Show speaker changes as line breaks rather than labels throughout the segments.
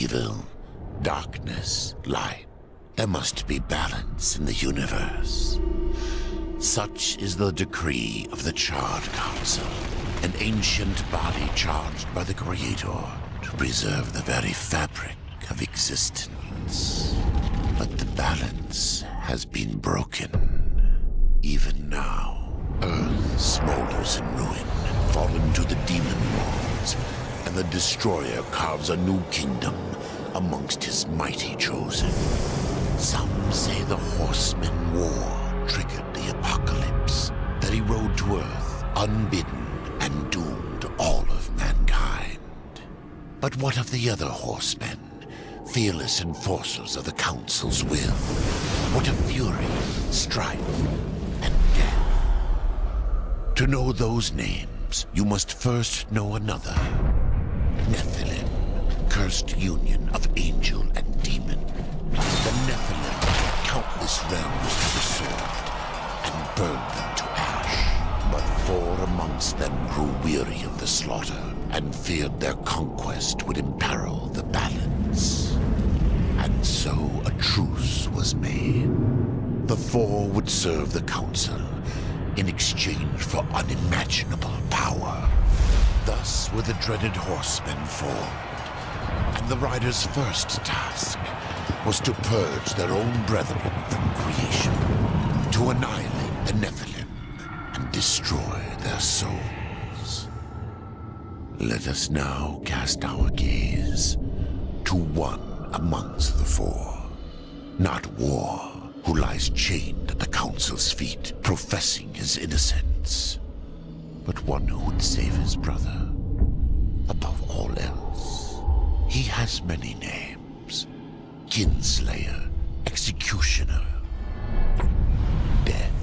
evil, darkness, light. There must be balance in the universe. Such is the decree of the Charred Council, an ancient body charged by the Creator to preserve the very fabric of existence. But the balance has been broken. Even now, Earth smolders in ruin, fallen to the demon lords, and the Destroyer carves a new kingdom amongst his mighty chosen. Some say the Horseman War triggered the apocalypse, that he rode to Earth unbidden and doomed all of mankind. But what of the other horsemen, fearless enforcers of the Council's will? What of fury, strife, and death? To know those names, you must first know another. Nephilim, cursed union of angel and demon. The Nephilim brought countless realms to the sword and burned them to ash. But 4 amongst them grew weary of the slaughter and feared their conquest would imperil the balance. And so a truce was made. The 4 would serve the Council in exchange for unimaginable power. Thus were the dreaded horsemen formed, and the riders' first task was to purge their own brethren from creation, to annihilate the Nephilim and destroy their souls. Let us now cast our gaze to one amongst the 4, not War, who lies chained at the Council's feet, professing his innocence, but one who would save his brother above all else. He has many names: Kinslayer, Executioner, Death.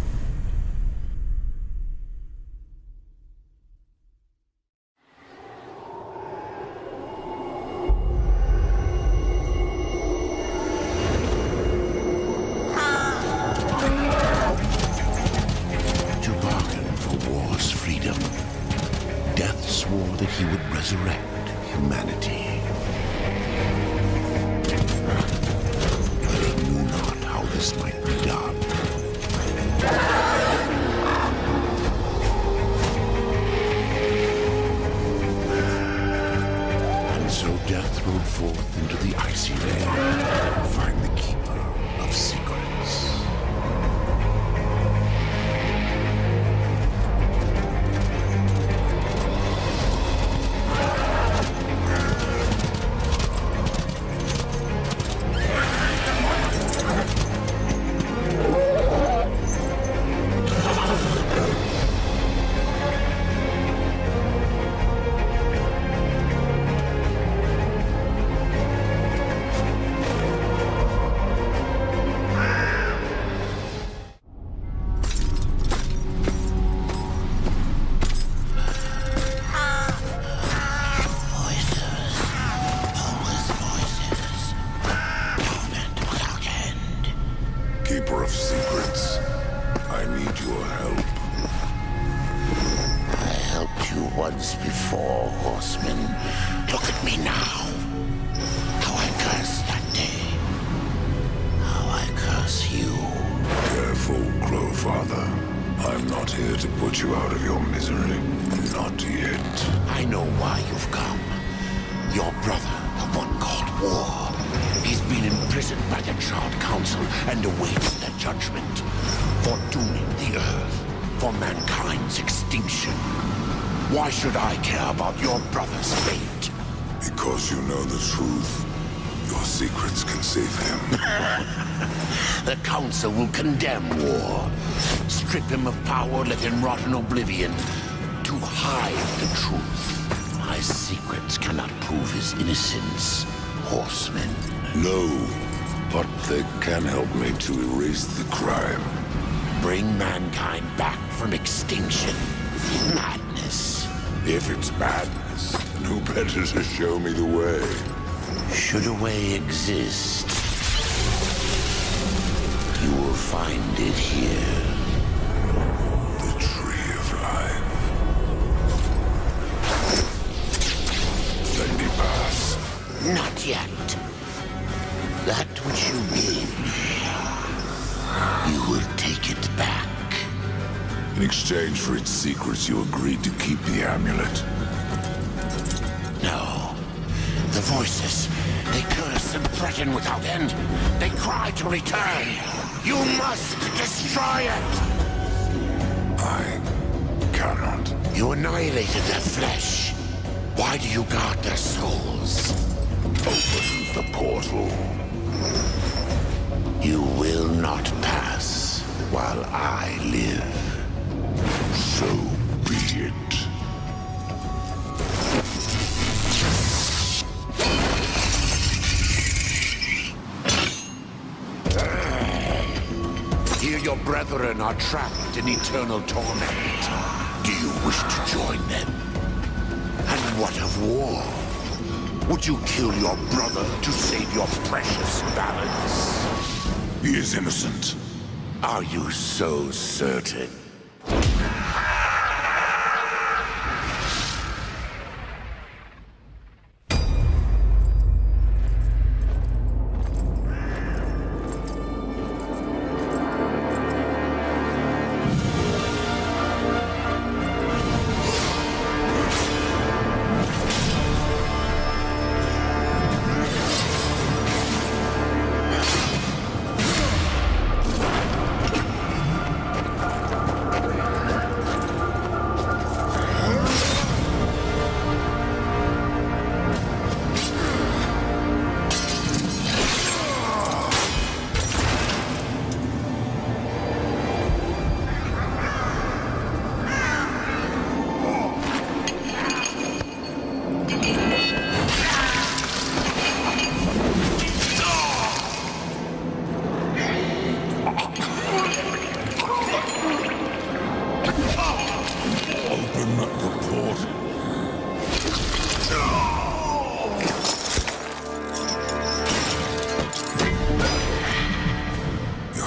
To bargain for war's freedom, Death swore that he would resurrect humanity. But he knew not how this might be done. And so Death rode forth into the icy lair to find the Keeper of Secrets.
Keeper of Secrets, I need your help.
I helped you once before, Horseman. Look at me now. How I cursed that day. How I curse you.
Careful, Crowfather. I'm not here to put you out of your misery. Not yet.
I know why you've come. Your brother, the one called War. He's been imprisoned by the Charred Council and awaits their judgment for dooming the Earth, for mankind's extinction. Why should I care about your brother's fate?
Because you know the truth. Your secrets can save him.
The Council will condemn War. Strip him of power, let him rot in oblivion. To hide the truth. My secrets cannot prove his innocence, Horseman.
No, but they can help me to erase the crime.
Bring mankind back from extinction. Madness.
If it's madness, then who better to show me the way?
Should a way exist, you will find it here.
The Tree of Life. Let me pass.
Not yet. That which you gave me, you will take it back.
In exchange for its secrets, you agreed to keep the amulet.
No. The voices, they curse and threaten without end. They cry to return. You must destroy it!
I cannot.
You annihilated their flesh. Why do you guard their souls?
Open the portal.
You will not pass while I live.
So be it.
Here your brethren are trapped in eternal torment. Do you wish to join them? And what of war? Would you kill your brother to save your precious balance?
He is innocent.
Are you so certain?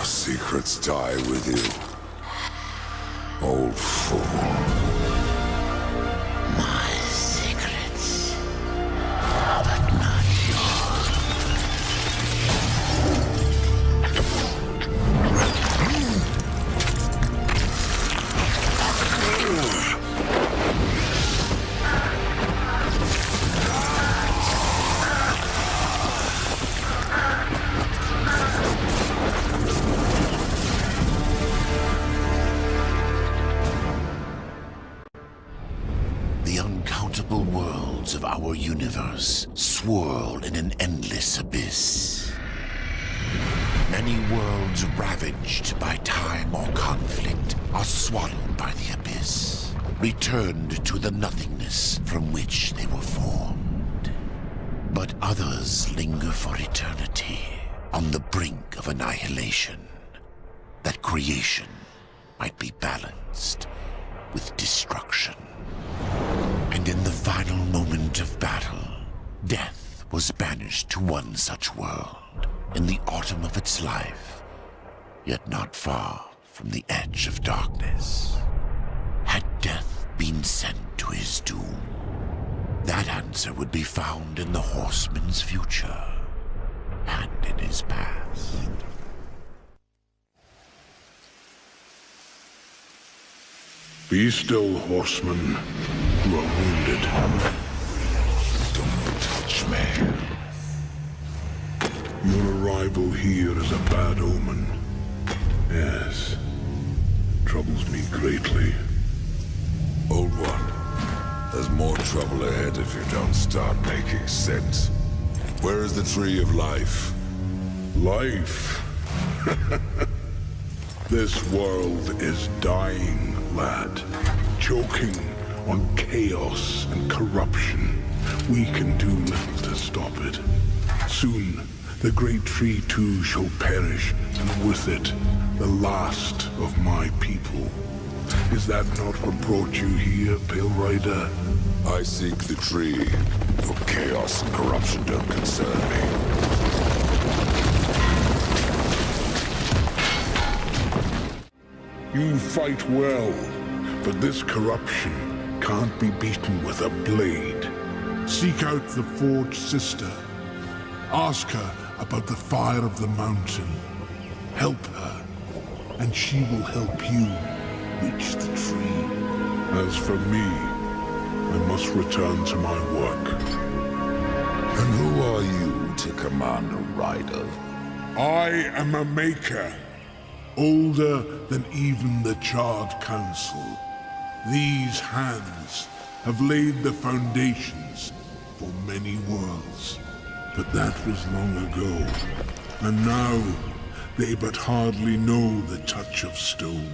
Secrets die with you, old fool.
My secrets, but not yours. The uncountable worlds of our universe swirl in an endless abyss. Many worlds ravaged by time or conflict are swallowed by the abyss, returned to the nothingness from which they were formed. But others linger for eternity on the brink of annihilation, that creation might be balanced with destruction. And in the final moment of battle, death was banished to one such world in the autumn of its life, yet not far from the edge of darkness. Had death been sent to his doom? That answer would be found in the horseman's future and in his past.
Be still, horseman. You are wounded.
Don't touch me.
Your arrival here is a bad omen. Yes. Troubles me greatly.
Old one, there's more trouble ahead if you don't start making sense. Where is the tree of life?
Life? This world is dying, lad. Choking on chaos and corruption. We can do little to stop it. Soon, the great tree too shall perish, and with it, the last of my people. Is that not what brought you here, Pale Rider?
I seek the tree. Your chaos and corruption don't concern me.
You fight well, but this corruption can't be beaten with a blade. Seek out the Forged Sister. Ask her about the fire of the mountain. Help her, and she will help you reach the tree. As for me, I must return to my work.
And who are you to command a rider?
I am a maker, older than even the Charred Council. These hands have laid the foundations for many worlds. But that was long ago, and now they but hardly know the touch of stone.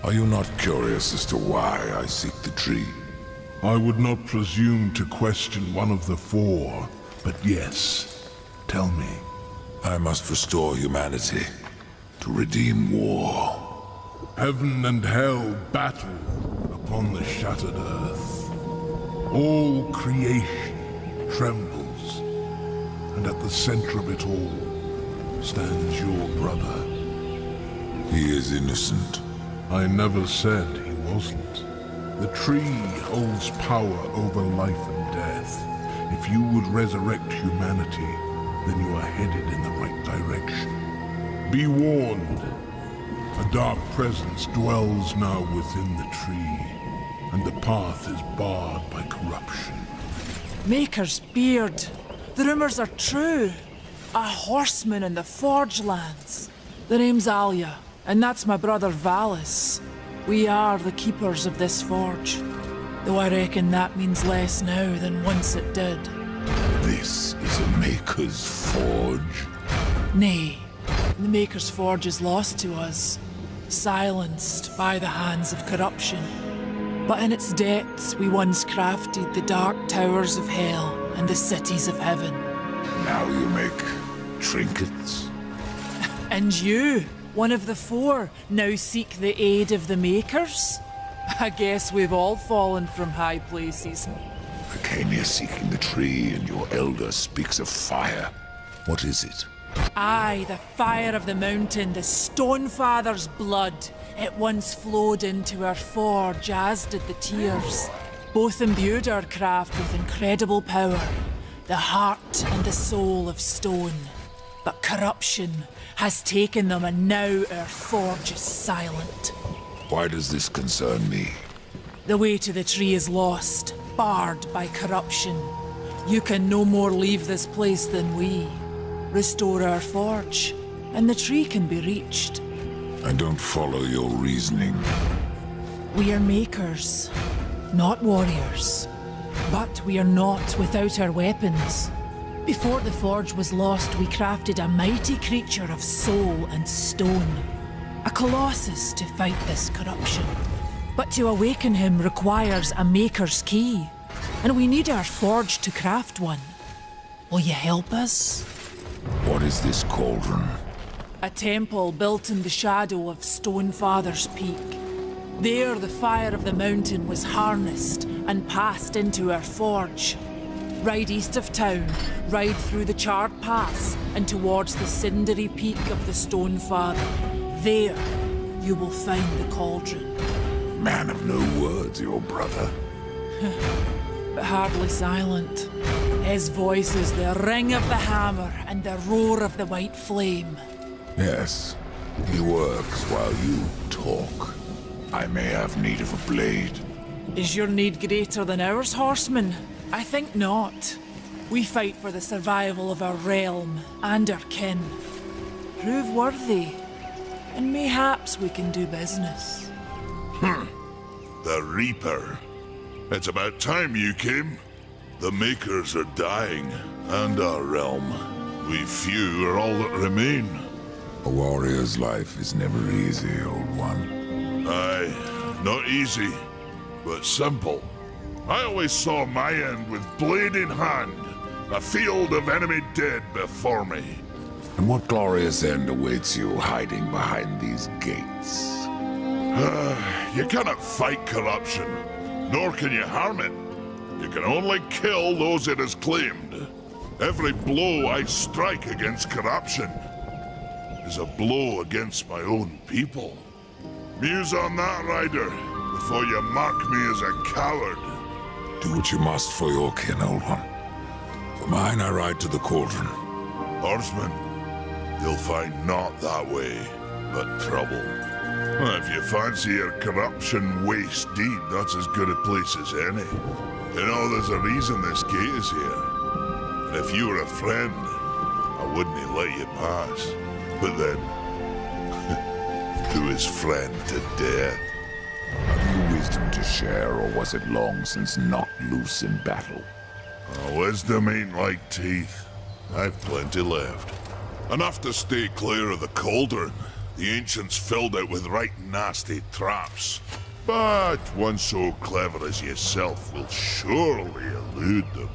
Are you not curious as to why I seek the tree?
I would not presume to question one of the four, but yes, tell me.
I must restore humanity, to redeem war.
Heaven and hell battle upon the shattered earth. All creation trembles, and at the center of it all stands your brother.
He is innocent.
I never said he wasn't. The tree holds power over life and death. If you would resurrect humanity, then you are headed in the right direction. Be warned. A dark presence dwells now within the tree, and the path is barred by corruption.
Maker's beard. The rumors are true. A horseman in the Forge lands. The name's Alia, and that's my brother Valis. We are the keepers of this forge. Though I reckon that means less now than once it did.
This is a Maker's Forge?
Nay, the Maker's Forge is lost to us, silenced by the hands of corruption. But in its depths we once crafted the dark towers of hell and the cities of heaven.
Now you make trinkets?
And you, one of the four, now seek the aid of the Makers? I guess we've all fallen from high places.
I came here seeking the tree, and your elder speaks of fire. What is it?
Aye, the fire of the mountain, the Stonefather's blood. It once flowed into our forge, as did the tears. Both imbued our craft with incredible power, the heart and the soul of stone. But corruption has taken them, and now our forge is silent.
Why does this concern me?
The way to the tree is lost, barred by corruption. You can no more leave this place than we. Restore our forge, and the tree can be reached.
I don't follow your reasoning.
We are makers, not warriors. But we are not without our weapons. Before the forge was lost, we crafted a mighty creature of soul and stone. A colossus to fight this corruption. But to awaken him requires a maker's key. And we need our forge to craft one. Will you help us?
What is this cauldron?
A temple built in the shadow of Stonefather's Peak. There the fire of the mountain was harnessed and passed into our forge. Ride east of town, ride through the Charred Pass and towards the cindery peak of the Stonefather. There, you will find the cauldron.
Man of no words, your brother.
But hardly silent. His voice is the ring of the hammer and the roar of the white flame.
Yes, he works while you talk. I may have need of a blade.
Is your need greater than ours, horseman? I think not. We fight for the survival of our realm and our kin. Prove worthy, and mayhaps we can do business.
The Reaper. It's about time you came. The Makers are dying, and our realm. We few are all that remain.
A warrior's life is never easy, old one.
Aye, not easy, but simple. I always saw my end with blade in hand, a field of enemy dead before me.
And what glorious end awaits you hiding behind these gates?
You cannot fight corruption, nor can you harm it. You can only kill those it has claimed. Every blow I strike against corruption is a blow against my own people. Muse on that, Rider, before you mark me as a coward.
Do what you must for your kin, old one. For mine, I ride to the cauldron.
Horseman, you'll find not that way, but trouble. If you fancy your corruption waist deep, that's as good a place as any. You know, there's a reason this gate is here. And if you were a friend, I wouldn't let you pass. But then, who is friend to death?
Have you wisdom to share, or was it long since knocked loose in battle?
Wisdom ain't like teeth. I've plenty left. Enough to stay clear of the cauldron. The ancients filled it with right nasty traps. But one so clever as yourself will surely elude them.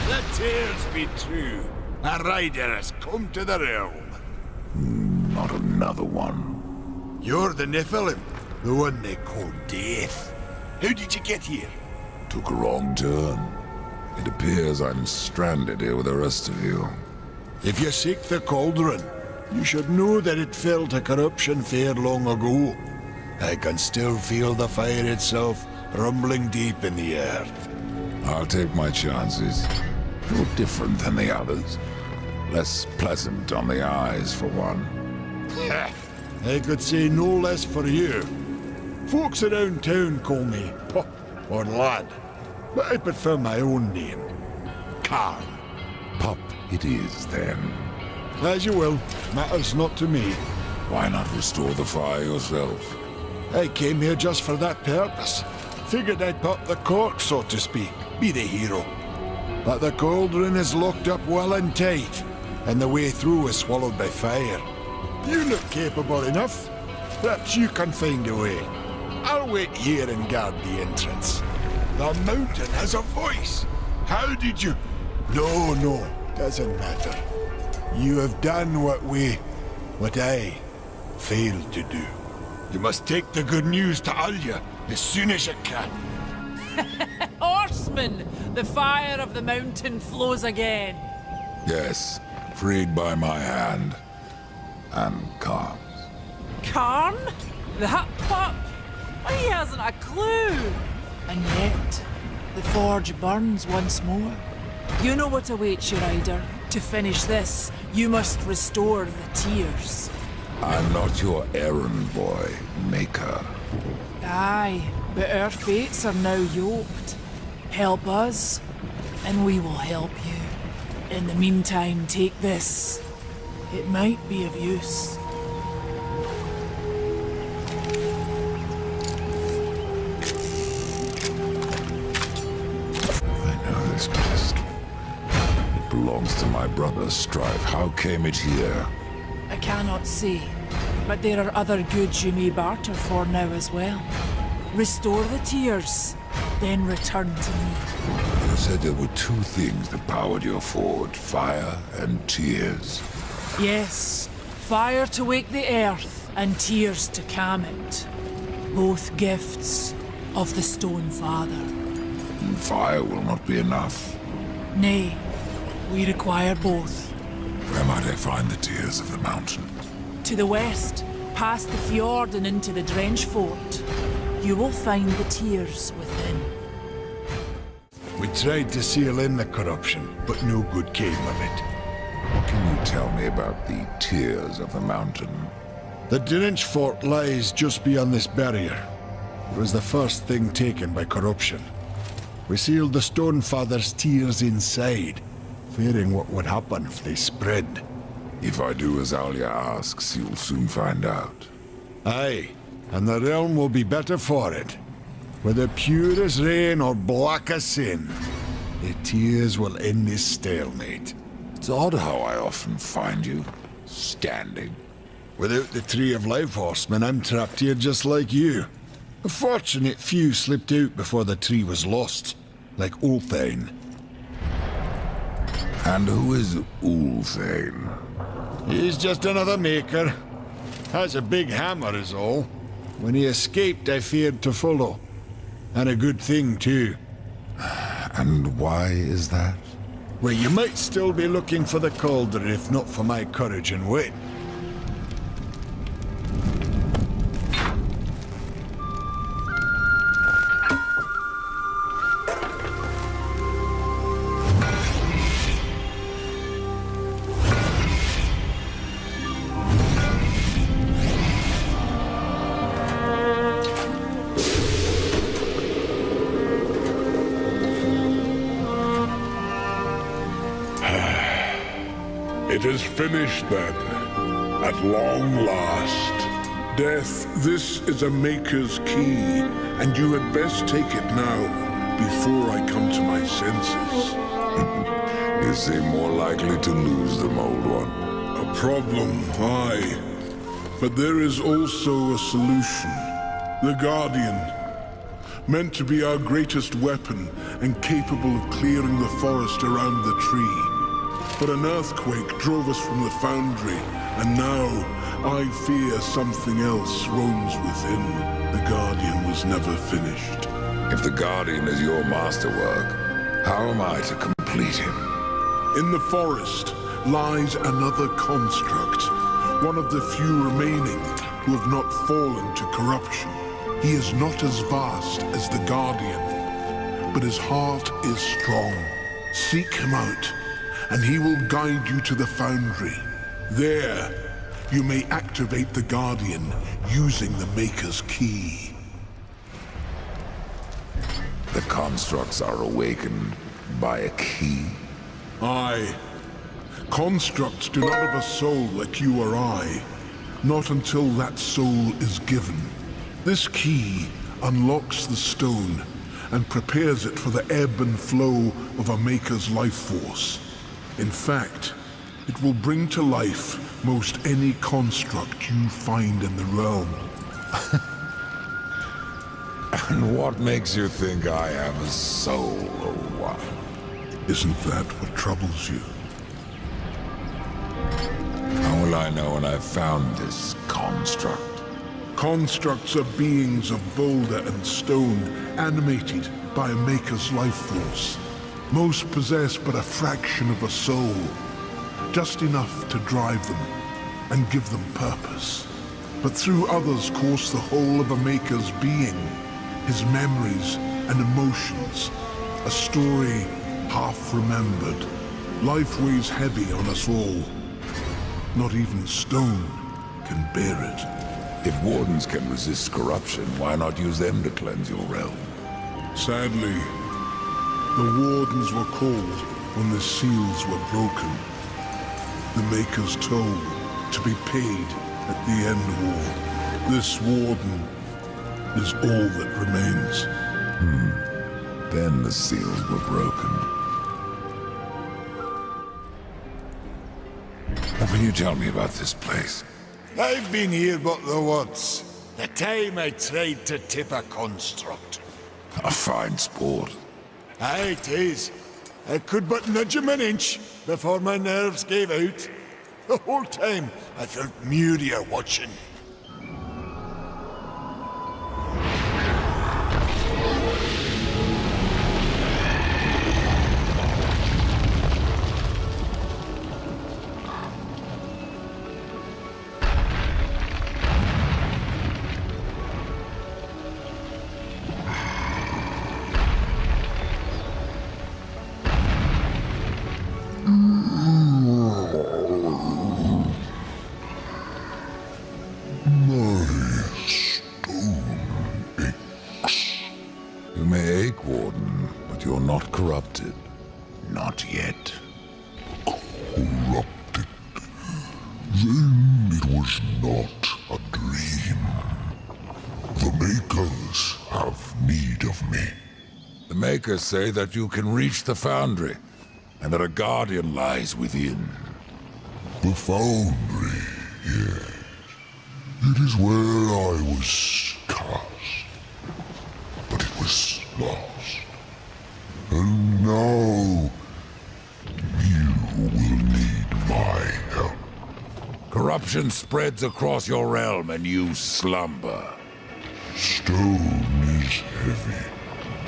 The tales be true. A rider has come to the realm.
Not another one.
You're the Nephilim, the one they call Death. How did you get here?
Took a wrong turn. It appears I'm stranded here with the rest of you.
If you seek the cauldron, you should know that it fell to corruption fair long ago. I can still feel the fire itself rumbling deep in the earth.
I'll take my chances. You're different than the others. Less pleasant on the eyes, for one.
I could say no less for you. Folks around town call me Pup or Lad, but I prefer my own name. Carl.
Pup it is, then.
As you will. Matters not to me.
Why not restore the fire yourself?
I came here just for that purpose. Figured I'd pop the cork, so to speak. Be the hero. But the cauldron is locked up well and tight, and the way through is swallowed by fire. You look capable enough. Perhaps you can find a way. I'll wait here and guard the entrance. The mountain has a voice. How did you... No, doesn't matter. You have done what I failed to do. You must take the good news to Alya as soon as you can.
Horseman, the fire of the mountain flows again.
Yes, freed by my hand. And Khan's.
Karn? That pup? He hasn't a clue. And yet, the forge burns once more. You know what awaits you, Ryder. To finish this, you must restore the tears.
I'm not your errand boy, Maker.
Aye, but our fates are now yoked. Help us, and we will help you. In the meantime, take this. It might be of use.
I know this pistol. It belongs to my brother Strife. How came it here?
I cannot say, but there are other goods you may barter for now as well. Restore the tears, then return to me.
You said there were two things that powered your forge, fire and tears.
Yes, fire to wake the earth and tears to calm it. Both gifts of the Stone Father.
And fire will not be enough.
Nay, we require both.
Where might I find the tears of the mountain?
To the west, past the fjord and into the Drench Fort, you will find the tears within.
We tried to seal in the corruption, but no good came of it.
What can you tell me about the tears of the mountain?
The Drench Fort lies just beyond this barrier. It was the first thing taken by corruption. We sealed the Stone Father's tears inside, fearing what would happen if they spread.
If I do as Alya asks, you'll soon find out.
Aye, and the realm will be better for it. Whether pure as rain or black as sin, the tears will end this stalemate.
It's odd how I often find you standing.
Without the Tree of Life, Horseman, I'm trapped here just like you. A fortunate few slipped out before the tree was lost, like Ulthane.
And who is Ulthane?
He's just another maker. Has a big hammer is all. When he escaped, I feared to follow. And a good thing, too.
And why is that?
Well, you might still be looking for the cauldron if not for my courage and wit.
It is finished then, at long last. Death, this is a Maker's key, and you had best take it now, before I come to my senses.
You seem more likely to lose them, old one.
A problem, aye. But there is also a solution. The Guardian. Meant to be our greatest weapon, and capable of clearing the forest around the tree. But an earthquake drove us from the foundry, and now I fear something else roams within. The Guardian was never finished.
If the Guardian is your masterwork, how am I to complete him?
In the forest lies another construct, one of the few remaining who have not fallen to corruption. He is not as vast as the Guardian, but his heart is strong. Seek him out, and he will guide you to the foundry. There, you may activate the Guardian using the Maker's key.
The constructs are awakened by a key?
Aye. Constructs do not have a soul like you or I. Not until that soul is given. This key unlocks the stone and prepares it for the ebb and flow of a Maker's life force. In fact, it will bring to life most any construct you find in the realm.
And what makes you think I have a soul, old one?
Isn't that what troubles you?
How will I know when I've found this construct?
Constructs are beings of boulder and stone, animated by a Maker's life force. Most possess but a fraction of a soul, just enough to drive them and give them purpose. But through others course the whole of a Maker's being, his memories and emotions, a story half remembered. Life weighs heavy on us all. Not even stone can bear it.
If wardens can resist corruption, why not use them to cleanse your realm?
Sadly, the wardens were called when the seals were broken. The Maker's toll to be paid at the end war. This warden is all that remains.
Then the seals were broken. What can you tell me about this place?
I've been here but the once. The time I tried to tip a construct.
A fine sport.
Aye, it is. I could but nudge him an inch before my nerves gave out. The whole time I felt Muria watching.
You may ache, Warden, but you're not corrupted. Not yet.
Corrupted. Then it was not a dream. The Makers have need of me.
The Makers say that you can reach the Foundry, and that a Guardian lies within.
The Foundry, yes. It is where I was cast. But it was lost. And now, you will need my help.
Corruption spreads across your realm, and you slumber.
Stone is heavy.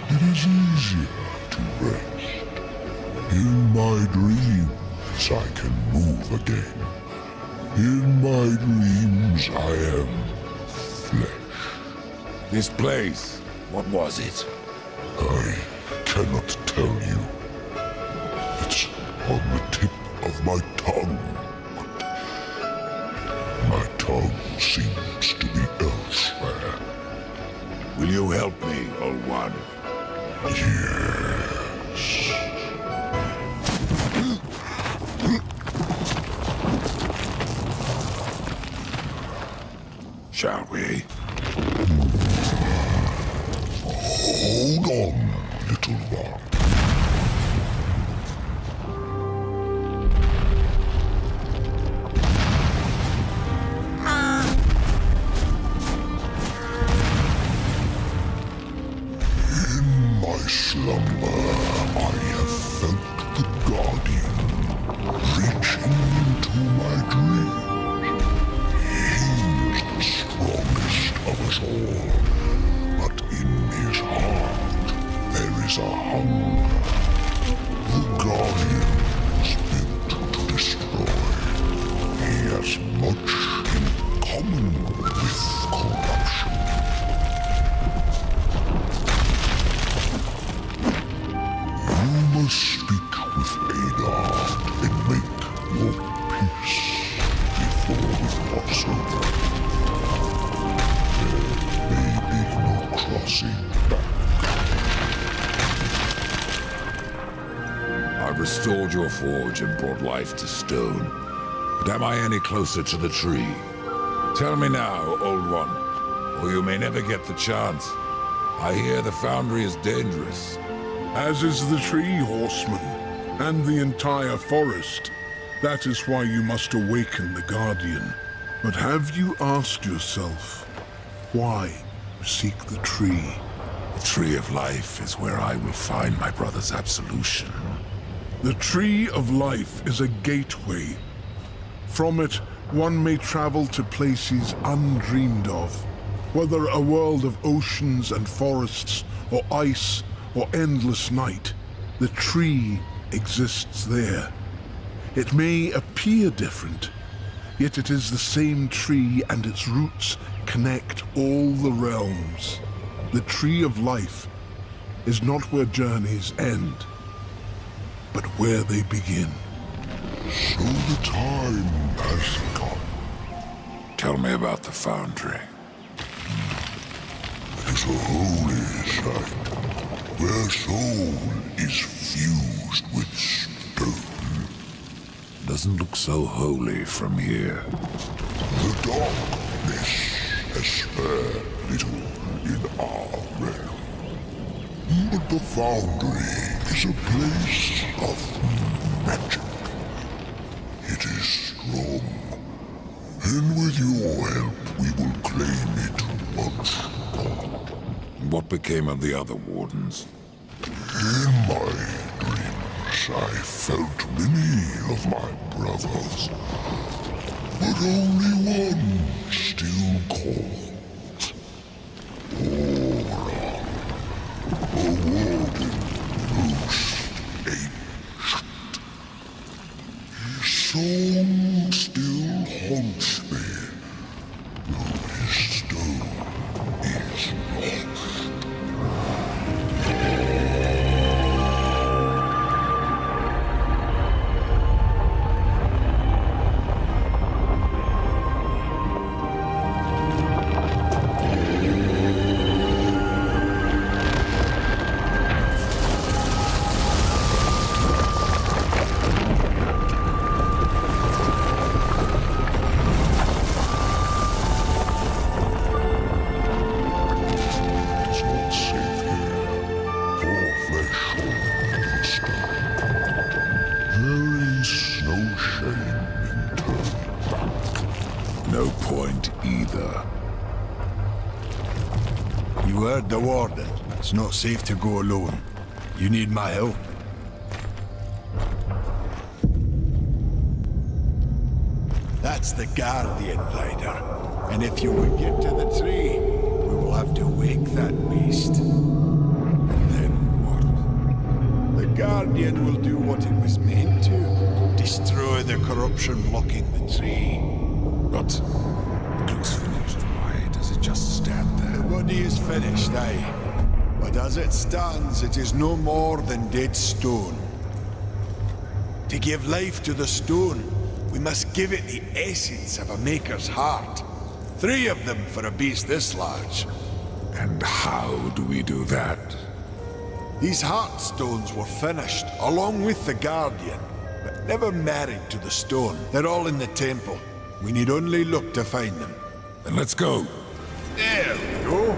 It is easier to rest. In my dreams, I can move again. In my dreams, I am flesh.
This place, what was it?
I cannot tell you. It's on the tip of my tongue. My tongue seems to be elsewhere.
Will you help me, Old One?
Yes.
Shall we?
Hold on, little one. In my slumber, I have felt the Guardian reaching into my dreams. He's the strongest of us all, but in his heart there is a hunger. The Guardian was built to destroy. He has much in common with corruption. You must speak with Adar and make your peace before we cross over. There may be no crossing back.
I've restored your forge and brought life to stone. But am I any closer to the tree? Tell me now, Old One, or you may never get the chance. I hear the foundry is dangerous.
As is the tree, horseman, and the entire forest. That is why you must awaken the Guardian. But have you asked yourself, why you seek the tree?
The Tree of Life is where I will find my brother's absolution.
The Tree of Life is a gateway. From it, one may travel to places undreamed of. Whether a world of oceans and forests, or ice, or endless night, the tree exists there. It may appear different, yet it is the same tree and its roots connect all the realms. The Tree of Life is not where journeys end, but where they begin.
So the time has come.
Tell me about the foundry.
It is a holy site, where soul is fused with stone.
Doesn't look so holy from here.
The darkness has spared little in our realm. But the foundry is a place of magic. It is strong, and with your help we will claim it once more.
What became of the other wardens?
In my dreams I felt many of my brothers, but only one still called. Ora, a warden most ancient. His song still haunts me, though his stone is lost.
No point either.
You heard the warden. It's not safe to go alone. You need my help. That's the Guardian Rider. And if you would get to the tree, we will have to wake that beast.
And then what?
The Guardian will do what it was meant to. Destroy the corruption blocking the tree.
But it looks finished. Why does it just stand there?
The body is finished, aye. But as it stands, it is no more than dead stone. To give life to the stone, we must give it the essence of a maker's heart. 3 of them for a beast this large.
And how do we do that?
These heart stones were finished, along with the Guardian, but never married to the stone. They're all in the temple. We need only look to find them.
Then let's go.
There we go.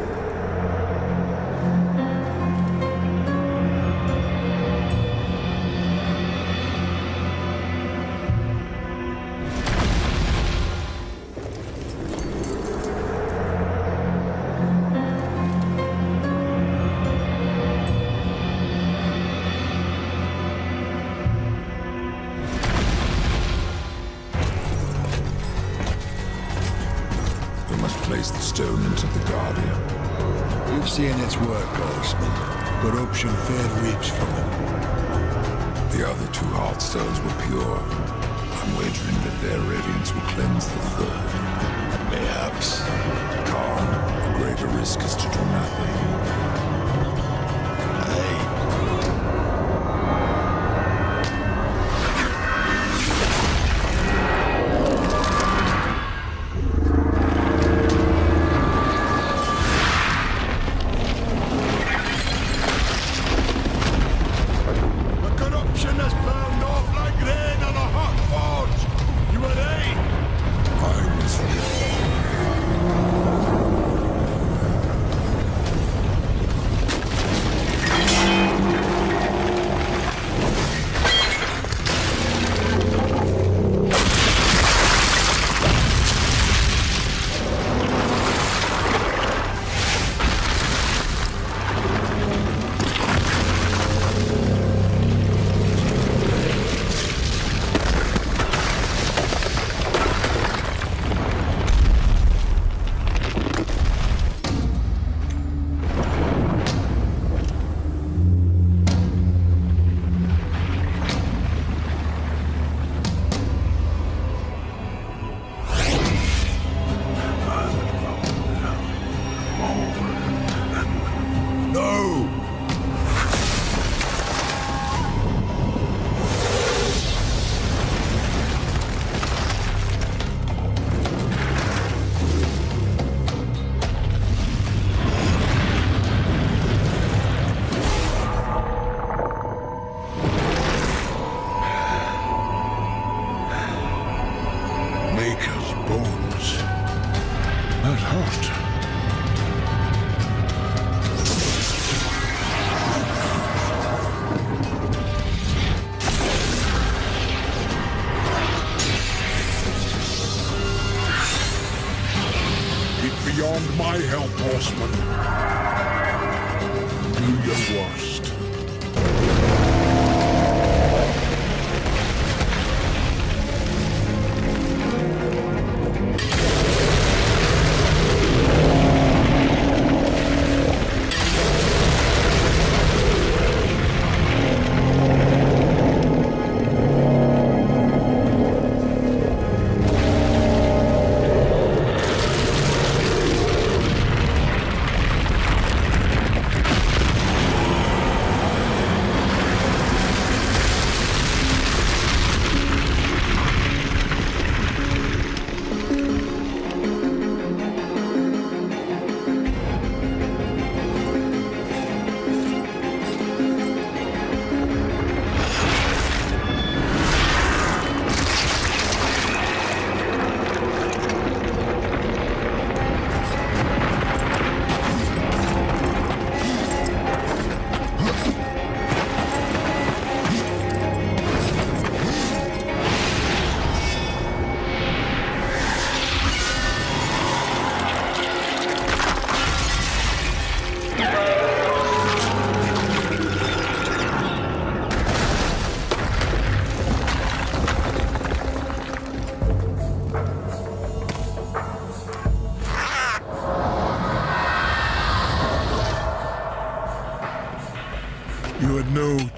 Place the stone into the Guardian.
You've seen its work, Horseman. Corruption fair weeps from it.
The other 2 heart stones were pure. I'm wagering that their radiance will cleanse the 3rd.
Mayhaps.
Khan, the greater risk is to do nothing.
Aye.
Beyond my help, Horseman. Do your worst.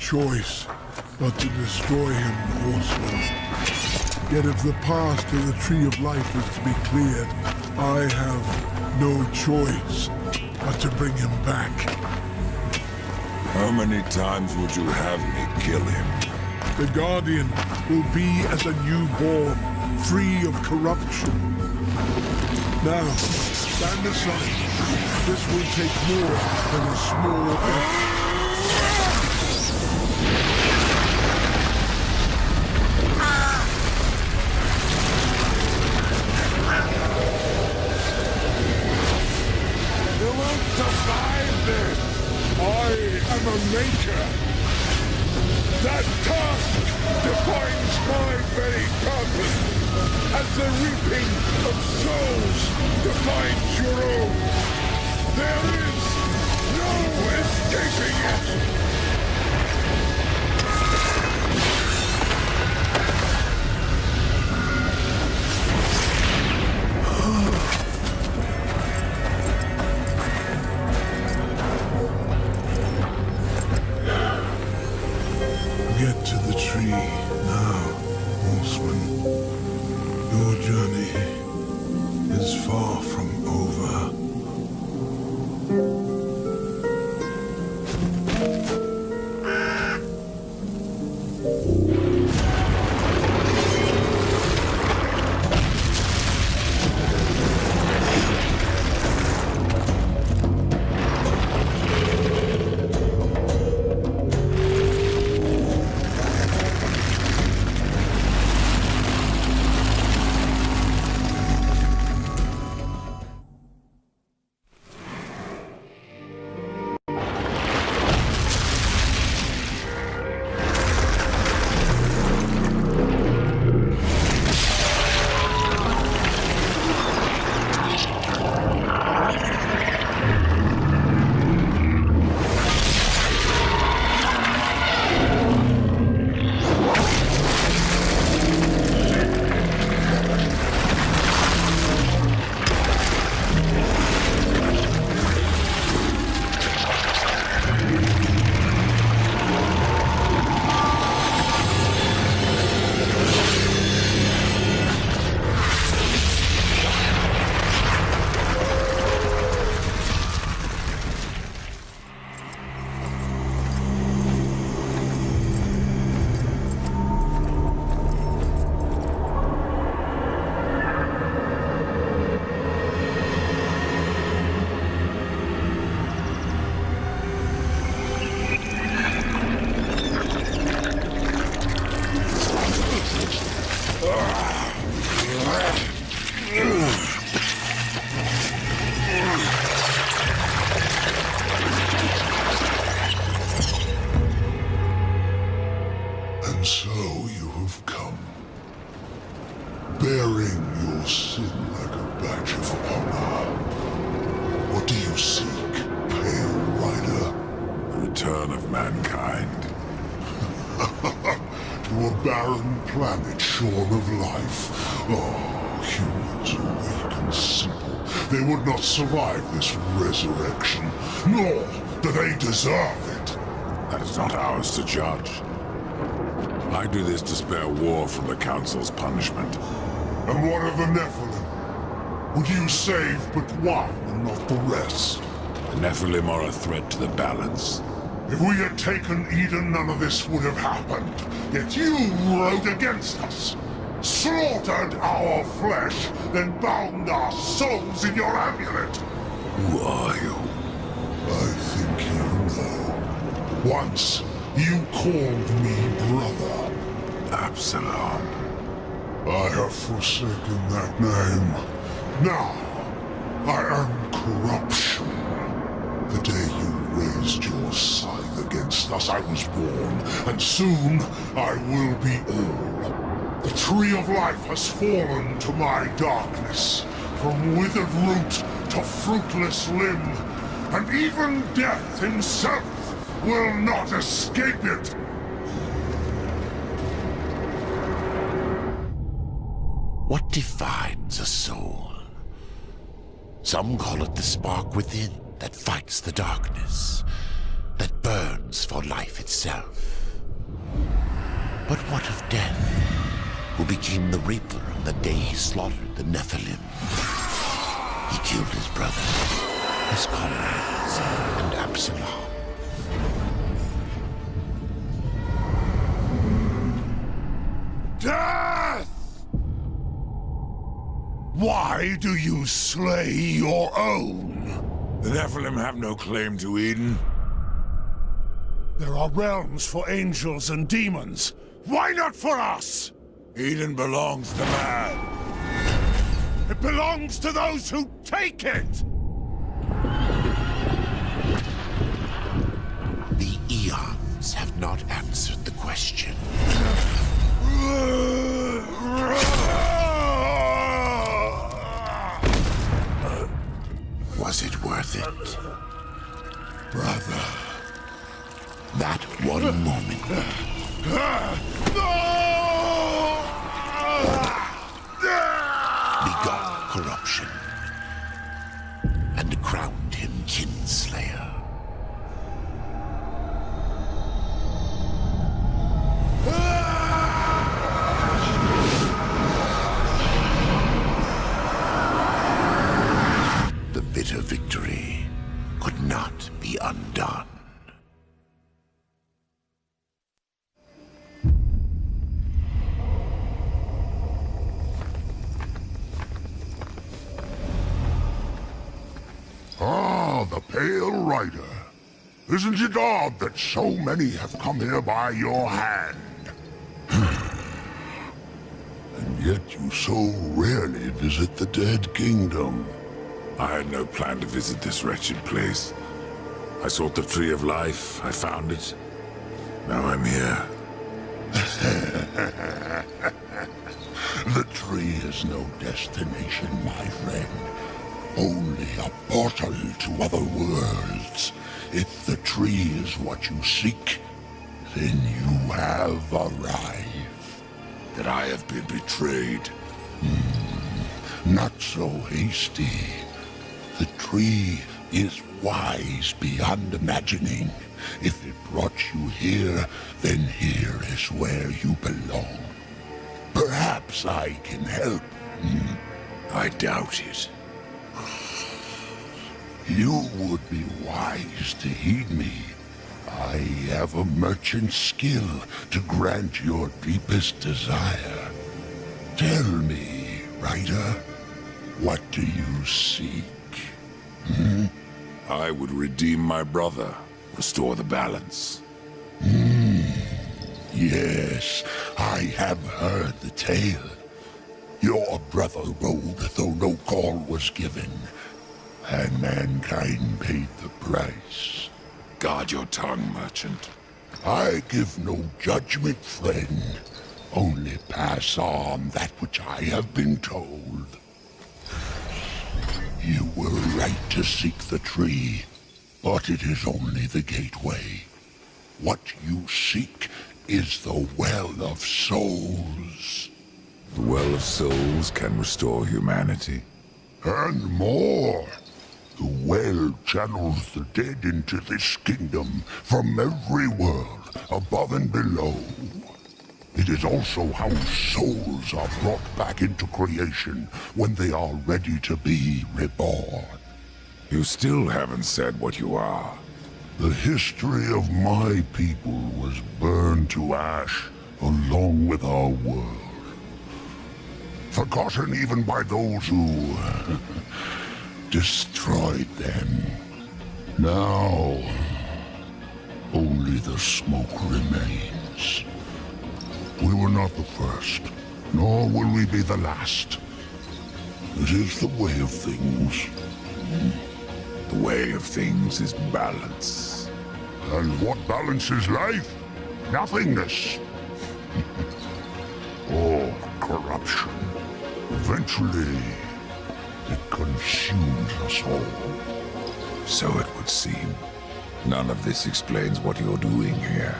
choice but to destroy him, horseman. Yet if the path to the Tree of Life is to be cleared, I have no choice but to bring him back.
How many times would you have me kill him?
The Guardian will be as a newborn, free of corruption. Now, stand aside. This will take more than a small effort.
You won't survive this!
I am a maker.
That task defines my very purpose, as the reaping of souls defines your own. There is no escaping it!
Get to the tree now, horseman. Your journey is far from over.
And so you have come, bearing your sin like a badge of honor. What do you seek, Pale Rider?
The return of mankind.
To a barren planet shorn of life. Oh, humans are weak and simple. They would not survive this resurrection, nor do they deserve it.
That is not ours to judge. I do this to spare war from the Council's punishment.
And what of the Nephilim? Would you save but one and not the rest?
The Nephilim are a threat to the balance.
If we had taken Eden, none of this would have happened. Yet you rode against us, slaughtered our flesh, then bound our souls in your amulet.
Who are you?
I think you know. Once, you called me brother.
Absalom.
I have forsaken that name. Now, I am corruption. The day you raised your scythe against us, I was born, and soon I will be all. The Tree of Life has fallen to my darkness, from withered root to fruitless limb, and even death himself will not escape it.
What defines a soul? Some call it the spark within that fights the darkness, that burns for life itself. But what of Death, who became the Reaper on the day he slaughtered the Nephilim? He killed his brothers, his comrades, and Absalom.
Death! Why do you slay your own?
The Nephilim have no claim to Eden.
There are realms for angels and demons. Why not for us?
Eden belongs to man.
It belongs to those who take it!
The eons have not answered the question. Was it worth it?
Brother.
That one moment begot corruption and crowned him kinslayer. The bitter victory could not be undone.
Ah, the Pale Rider. Isn't it odd that so many have come here by your hand? And yet you so rarely visit the Dead Kingdom.
I had no plan to visit this wretched place. I sought the Tree of Life. I found it. Now I'm here.
The tree is no destination, my friend. Only a portal to other worlds. If the tree is what you seek, then you have arrived.
That I have been betrayed.
Not so hasty. The tree is wise beyond imagining. If it brought you here, then here is where you belong. Perhaps I can help.
I doubt it.
You would be wise to heed me. I have a merchant's skill to grant your deepest desire. Tell me, Rider, what do you seek?
I would redeem my brother, restore the balance.
Yes, I have heard the tale. Your brother rode though no call was given, and mankind paid the price.
Guard your tongue, merchant.
I give no judgment, friend. Only pass on that which I have been told. You were right to seek the tree, but it is only the gateway. What you seek is the Well of Souls.
The Well of Souls can restore humanity.
And more. The well channels the dead into this kingdom from every world, above and below. It is also how souls are brought back into creation when they are ready to be reborn.
You still haven't said what you are.
The history of my people was burned to ash along with our world. Forgotten even by those who destroyed them. Now, only the smoke remains. We were not the first, nor will we be the last. It is the way of things.
The way of things is balance.
And what balances life? Nothingness. Or corruption. Eventually, it consumes us all.
So it would seem. None of this explains what you're doing here.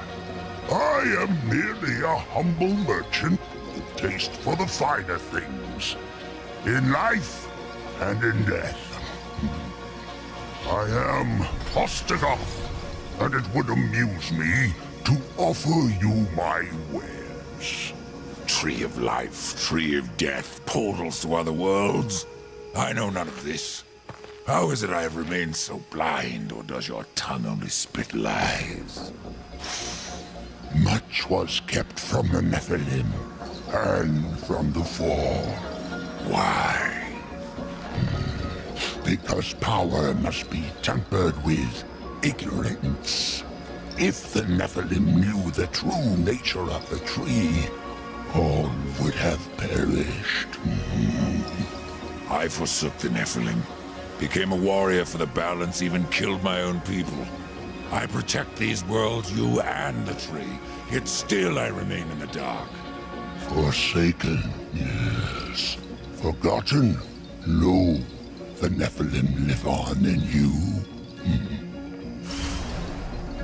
I am merely a humble merchant with taste for the finer things. In life and in death. I am Hostagoth, and it would amuse me to offer you my wares.
Nonsense. Tree of life, tree of death, portals to other worlds. I know none of this. How is it I have remained so blind, or does your tongue only spit lies?
Much was kept from the Nephilim and from the Fall.
Why?
Because power must be tempered with ignorance. If the Nephilim knew the true nature of the tree, all would have perished.
I forsook the Nephilim, became a warrior for the balance, even killed my own people. I protect these worlds, you and the tree, yet still I remain in the dark.
Forsaken, yes. Forgotten? No. The Nephilim live on in you.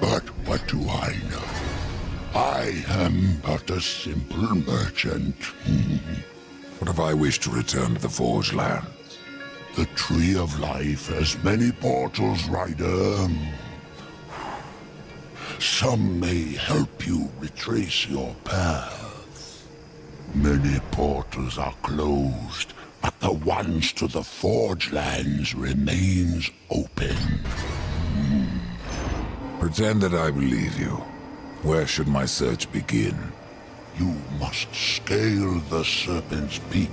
But what do I know? I am but a simple merchant.
What if I wish to return to the Forge Lands?
The Tree of Life has many portals, Rider. Some may help you retrace your path. Many portals are closed, but the ones to the Forge Lands remains open.
Pretend that I believe you. Where should my search begin?
You must scale the Serpent's Peak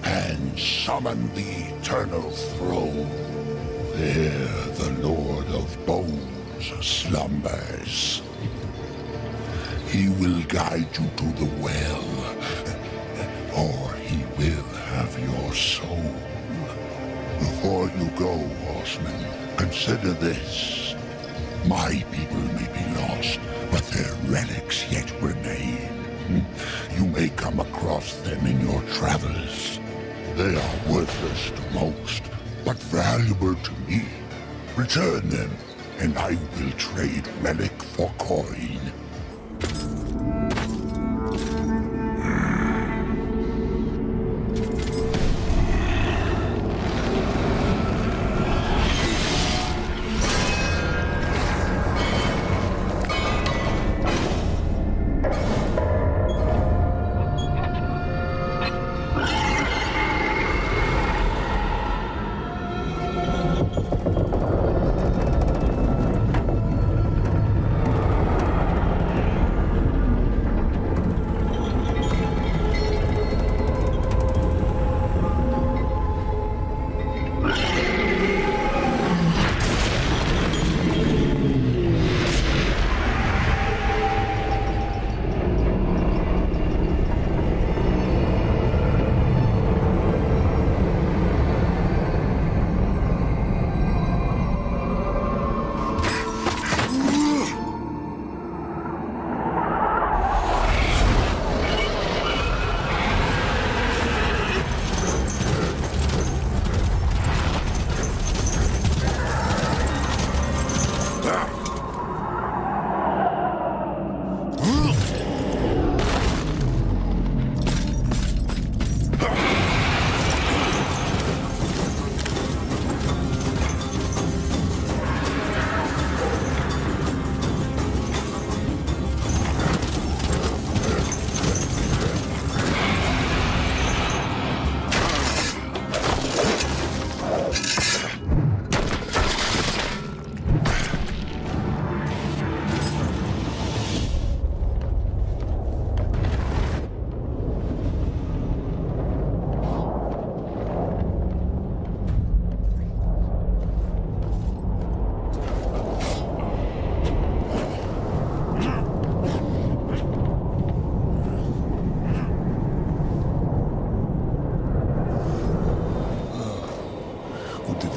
and summon the Eternal Throne. There the Lord of Bones slumbers. He will guide you to the well, or he will have your soul. Before you go, horseman, consider this. My people may be lost, but their relics yet remain. You may come across them in your travels. They are worthless to most, but valuable to me. Return them, and I will trade relic for coin.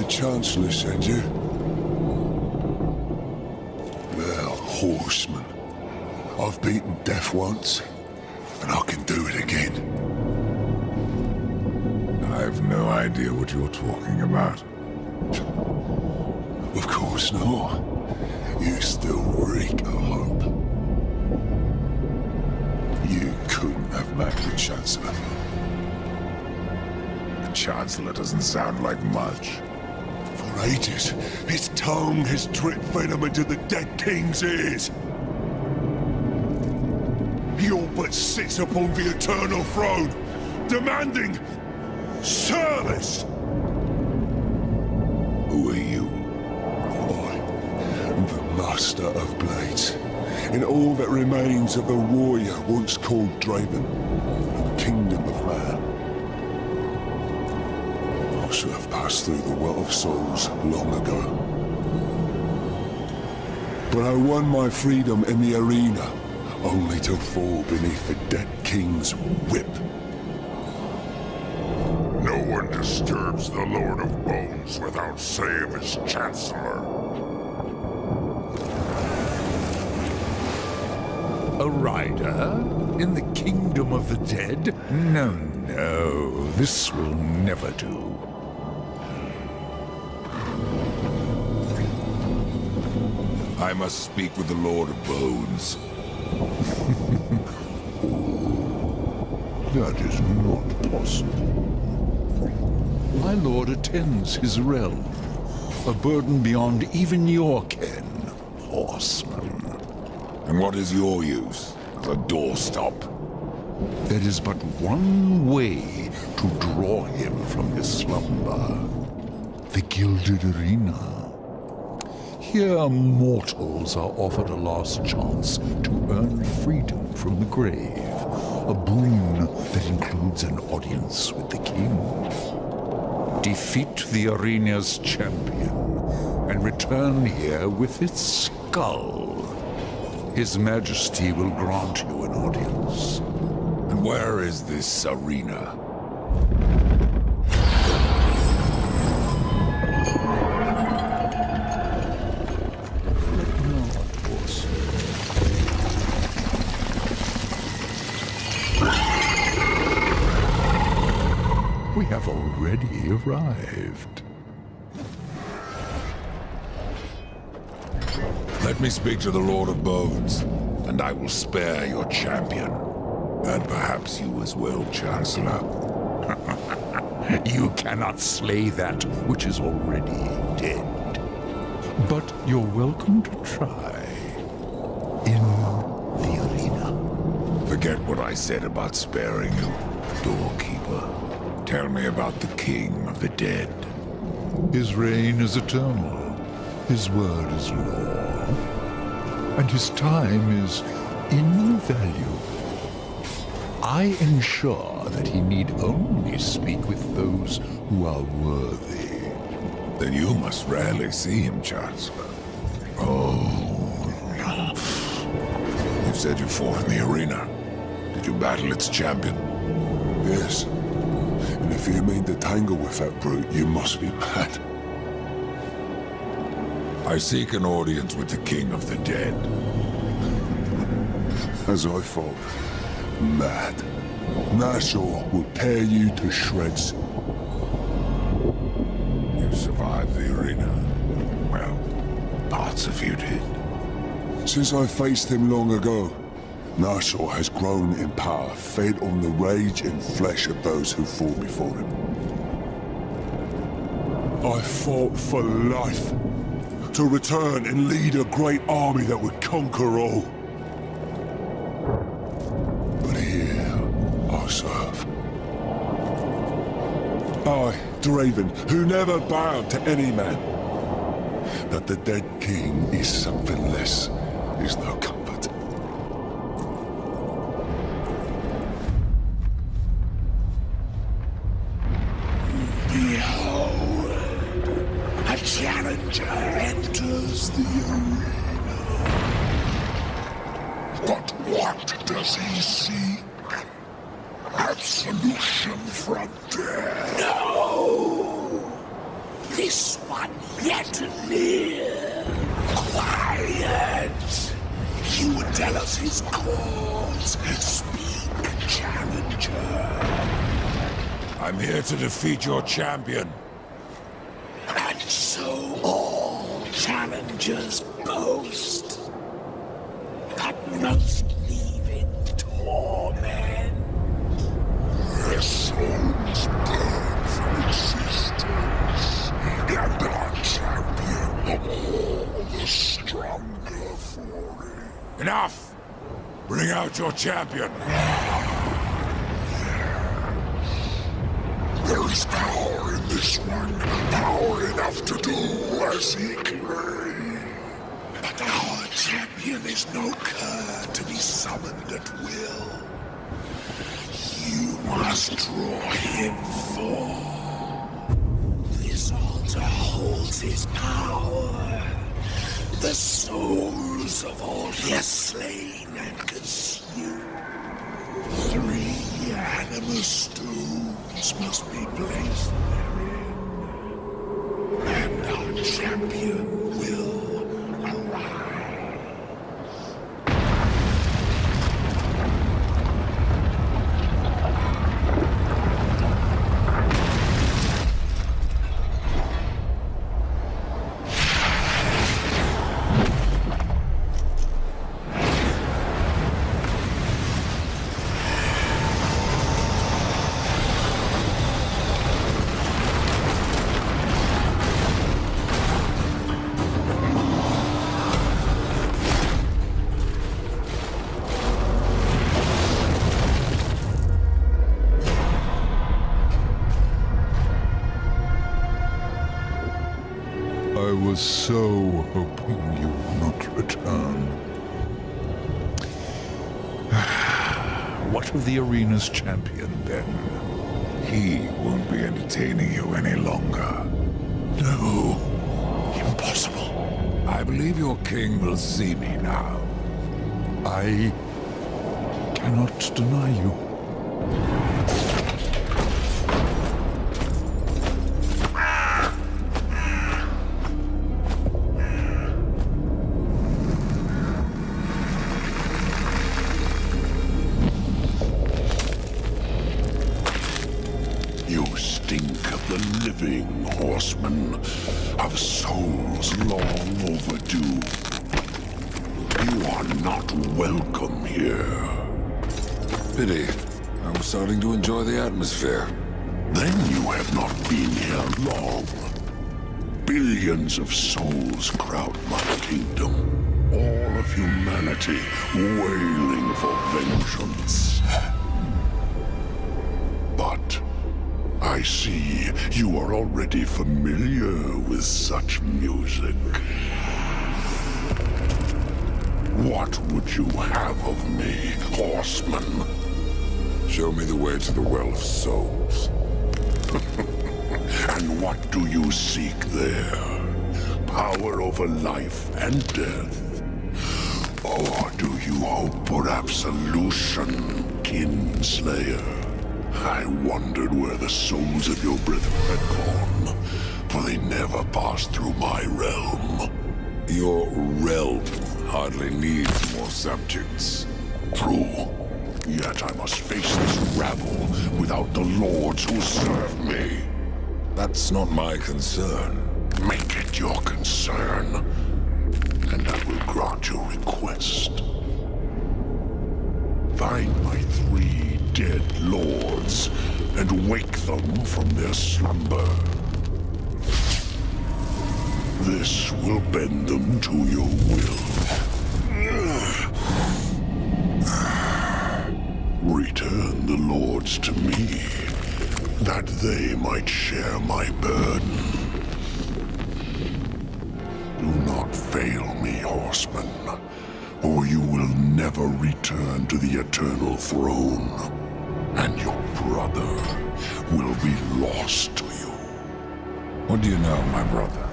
Chancellor send you? Well, horseman. I've beaten death once, and I can do it again.
I've no idea what you're talking about.
Of course not. You still reek of hope. You couldn't have met the Chancellor.
The Chancellor doesn't sound like much.
For ages, his tongue has dripped venom into the dead king's ears. He
but sits upon the eternal throne, demanding service.
Who are you?
I am the Master of Blades, and all that remains of the warrior once called Draven, the kingdom of man. I should have passed through the Well of Souls long ago. But I won my freedom in the arena, only to fall beneath the dead king's whip.
No one disturbs the Lord of Bones without say of his Chancellor.
A rider? In the kingdom of the dead? No, no, this will never do. I must speak with the Lord of Bones.
That is not possible.
My lord attends his realm, a burden beyond even your ken, horseman. And what is your use as a doorstop? There is but one way to draw him from his slumber. The Gilded Arena. Here mortals are offered a last chance to earn freedom from the grave. A boon that includes an audience with the king. Defeat the arena's champion and return here with its skull. His Majesty will grant you an audience. And where is this arena? We have already arrived. Let me speak to the Lord of Bones, and I will spare your champion. And perhaps you as well, Chancellor. You cannot slay that which is already dead. But you're welcome to try. In the arena. Forget what I said about sparing you, doorkeeper. Tell me about the King of the Dead. His reign is eternal. His word is law. And his time is invaluable. I ensure that he need only speak with those who are worthy. Then you must rarely see him, Chancellor. Oh, no. You said you fought in the arena. Did you battle its champion?
Yes. And if you mean to tangle with that brute, you must be mad.
I seek an audience with the King of the Dead.
As I thought. Mad. Nashor will tear you to shreds.
You survived the arena. Well, parts of you did.
Since I faced him long ago, Nashor has grown in power, fed on the rage and flesh of those who fought before him. I fought for life, to return and lead a great army that would conquer all. But here, I serve. I, Draven, who never bowed to any man. That the dead king is something less is no comfort.
Behold, a challenger enters the arena. But what does he seek? Absolution from death. No! This one yet live. Quiet! He would tell us his cause. Speak, challenger.
I'm here to defeat your champion.
And so all challengers boast, but most leave in torment. Their souls burn from existence, and our champion all the stronger for it.
Enough! Bring Bring out your champion.
There is power in this one. Power enough to do as he claims. But our champion is no cur to be summoned at will. You must draw him forth. This altar holds his power. The souls of all he has slain and consumed. 3 animal stones must be placed therein. And our champion will arise.
I was so hoping you would not return. What of the arena's champion, then?
He won't be entertaining you any longer.
No. Impossible.
I believe your king will see me now.
I cannot deny you.
You stink of the living, horseman, of souls long overdue. You are not welcome here.
Pity. I'm starting to enjoy the atmosphere.
Then you have not been here long. Billions of souls crowd my kingdom. All of humanity wailing for vengeance. But I see you are already familiar with such music. What would you have of me, horseman?
Show me the way to the Well of Souls.
And what do you seek there? Power over life and death? Or do you hope for absolution, Kinslayer? I wondered where the souls of your brethren had gone, for they never passed through my realm.
Your realm hardly needs more subjects.
True. Yet I must face this rabble without the lords who serve me.
That's not my concern.
Make it your concern, and I will grant your request. Find my 3 dead lords and wake them from their slumber. This will bend them to your will. Return the lords to me, that they might share my burden. Do not fail me, horseman, or you will never return to the eternal throne, and your brother will be lost to you.
What do you know, my brother?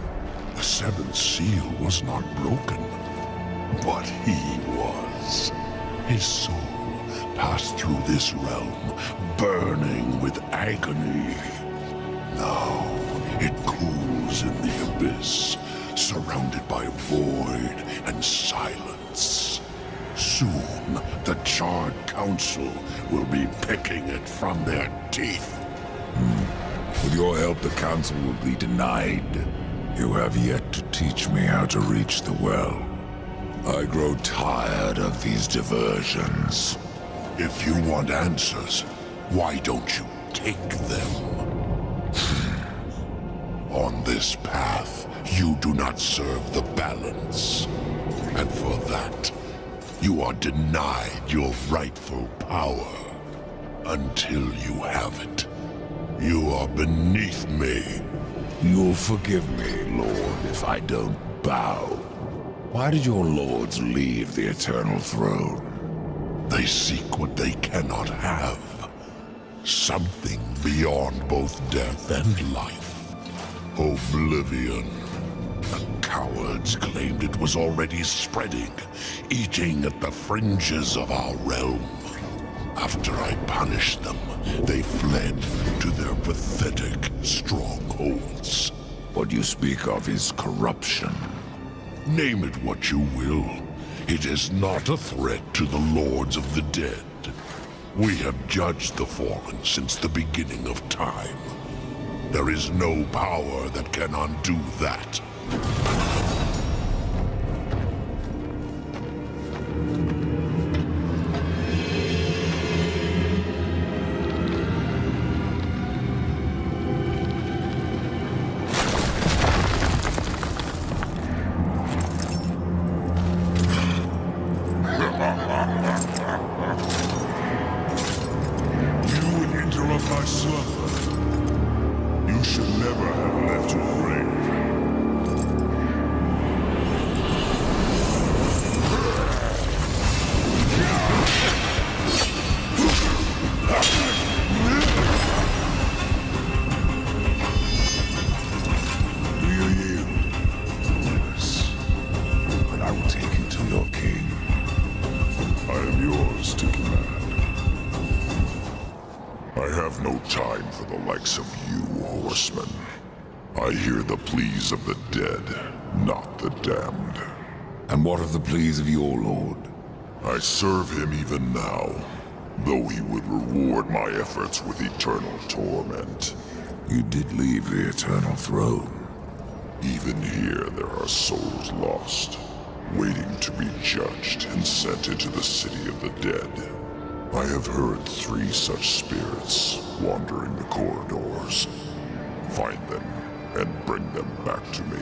The 7th seal was not broken, but he was. His soul passed through this realm, burning with agony. Now it cools in the abyss, surrounded by void and silence. Soon, the Charred Council will be picking it from their teeth.
With your help, the council will be denied. You have yet to teach me how to reach the well. I grow tired of these diversions.
If you want answers, why don't you take them? On this path, you do not serve the balance. And for that, You are denied your rightful power until you have it. You are beneath me.
You'll forgive me, Lord, if I don't bow. Why did your lords leave the Eternal Throne?
They seek what they cannot have. Something beyond both death and life. Oblivion. The cowards claimed it was already spreading, eating at the fringes of our realm. After I punished them, they fled to their pathetic strongholds.
What you speak of is corruption.
Name it what you will. It is not a threat to the Lords of the Dead. We have judged the Fallen since the beginning of time. There is no power that can undo that.
You would interrupt my slumber. You should never have left your grave.
Do you yield? Yes. But I will take you to your king.
I am yours to command. I have no time for the likes of you, horsemen. I hear the pleas of the dead, not the damned.
And what of the pleas of your lord?
I serve him even now, though he would reward my efforts with eternal torment.
You did leave the Eternal Throne.
Even here there are souls lost, waiting to be judged and sent into the city of the dead. I have heard 3 such spirits wandering the corridors. Find them and bring them back to me.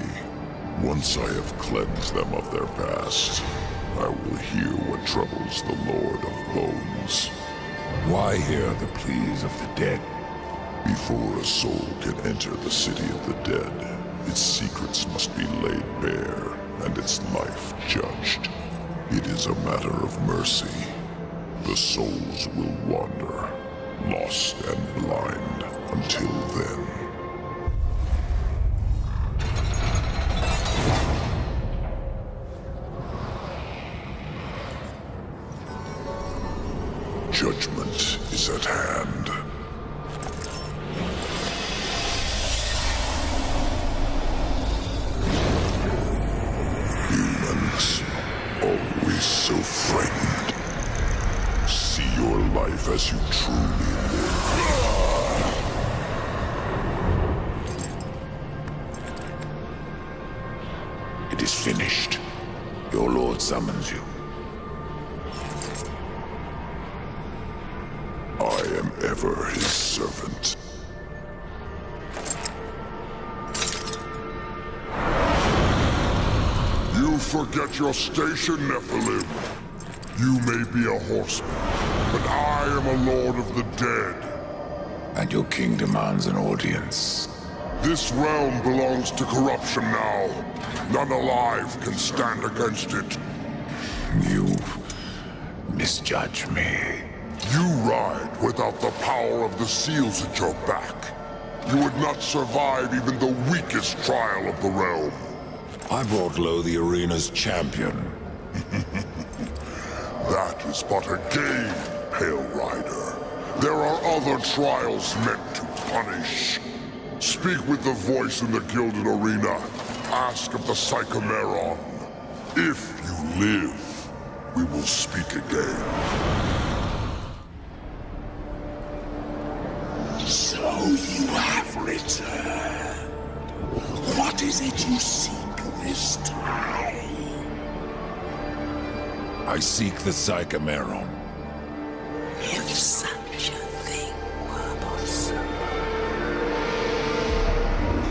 Once I have cleansed them of their past, I will hear what troubles the Lord of Bones.
Why hear the pleas of the dead?
Before a soul can enter the city of the dead, its secrets must be laid bare and its life judged. It is a matter of mercy. The souls will wander, lost and blind, until then. Judgment is at hand. Humans, always so frightened. See your life as you truly live.
It is finished. Your lord summons you.
I am ever his servant. You forget your station, Nephilim. You may be a horseman, but I am a lord of the dead.
And your king demands an audience.
This realm belongs to corruption now. None alive can stand against it.
You misjudge me.
You ride without the power of the seals at your back. You would not survive even the weakest trial of the realm.
I brought low the arena's champion.
That is but a game, Pale Rider. There are other trials meant to punish. Speak with the voice in the Gilded Arena. Ask of the Psychomeron. If you live, we will speak again.
So you have returned. What is it you seek this time?
I seek the Psychomeron.
If such a thing were possible,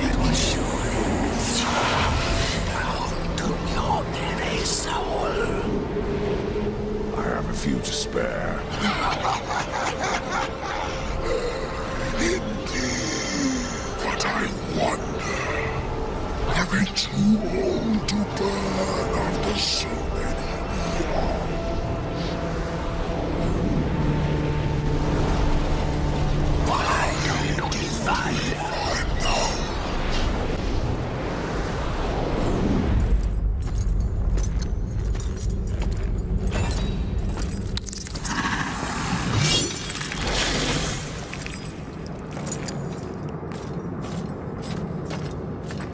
it would surely throw down to your very soul. wonder. Are they too old to burn after so many eons? Why don't you find now?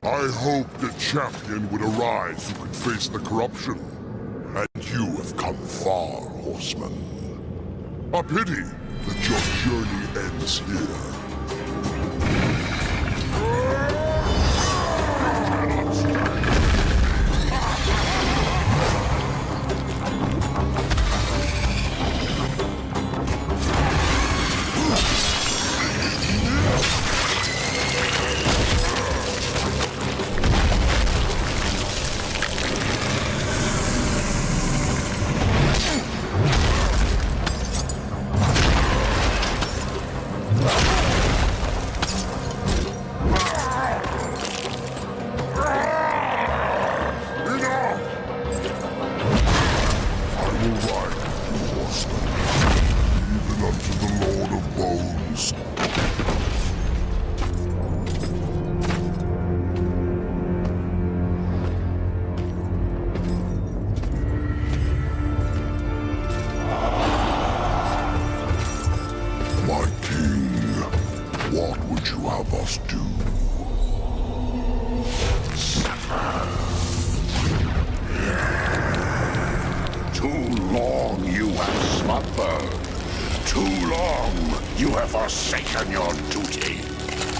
I hoped a champion would arise who could face the corruption. And you have come far, horseman. A pity that your journey ends here. Forsaken your duty.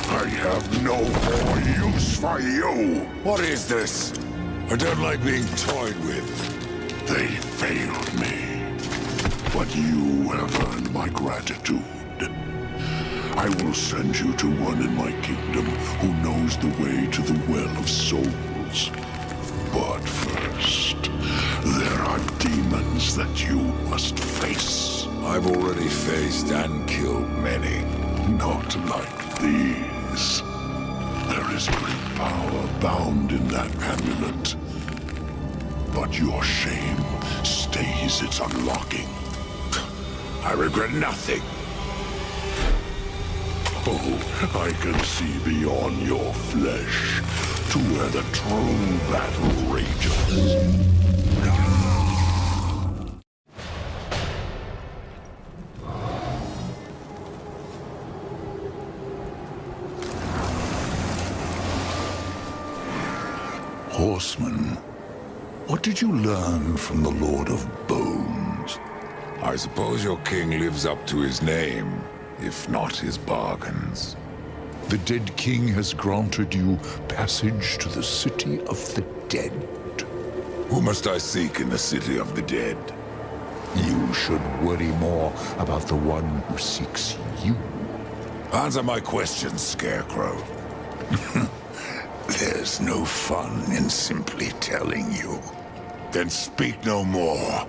I have no more use for you.
What is this? I don't like being toyed with.
They failed me. But you have earned my gratitude. I will send you to one in my kingdom who knows the way to the Well of Souls. But first, there are demons that you must face.
I've already faced and killed many.
Not like these. There is great power bound in that amulet. But your shame stays its unlocking.
I regret nothing.
Oh, I can see beyond your flesh to where the true battle rages. Horseman, what did you learn from the Lord of Bones?
I suppose your king lives up to his name, if not his bargains.
The dead king has granted you passage to the city of the dead.
Who must I seek in the city of the dead?
You should worry more about the one who seeks you.
Answer my question, Scarecrow.
There's no fun in simply telling you.
Then speak no more.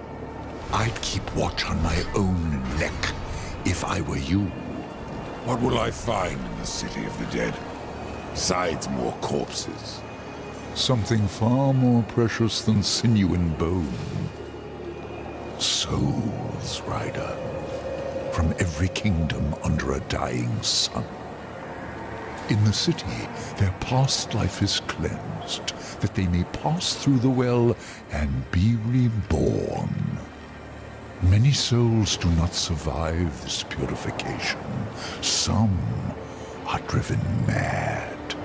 I'd keep watch on my own neck if I were you.
What will I find in the city of the dead? Besides more corpses.
Something far more precious than sinew and bone. Souls, Rider. From every kingdom under a dying sun. In the city, their past life is cleansed, that they may pass through the well and be reborn. Many souls do not survive this purification. Some are driven mad,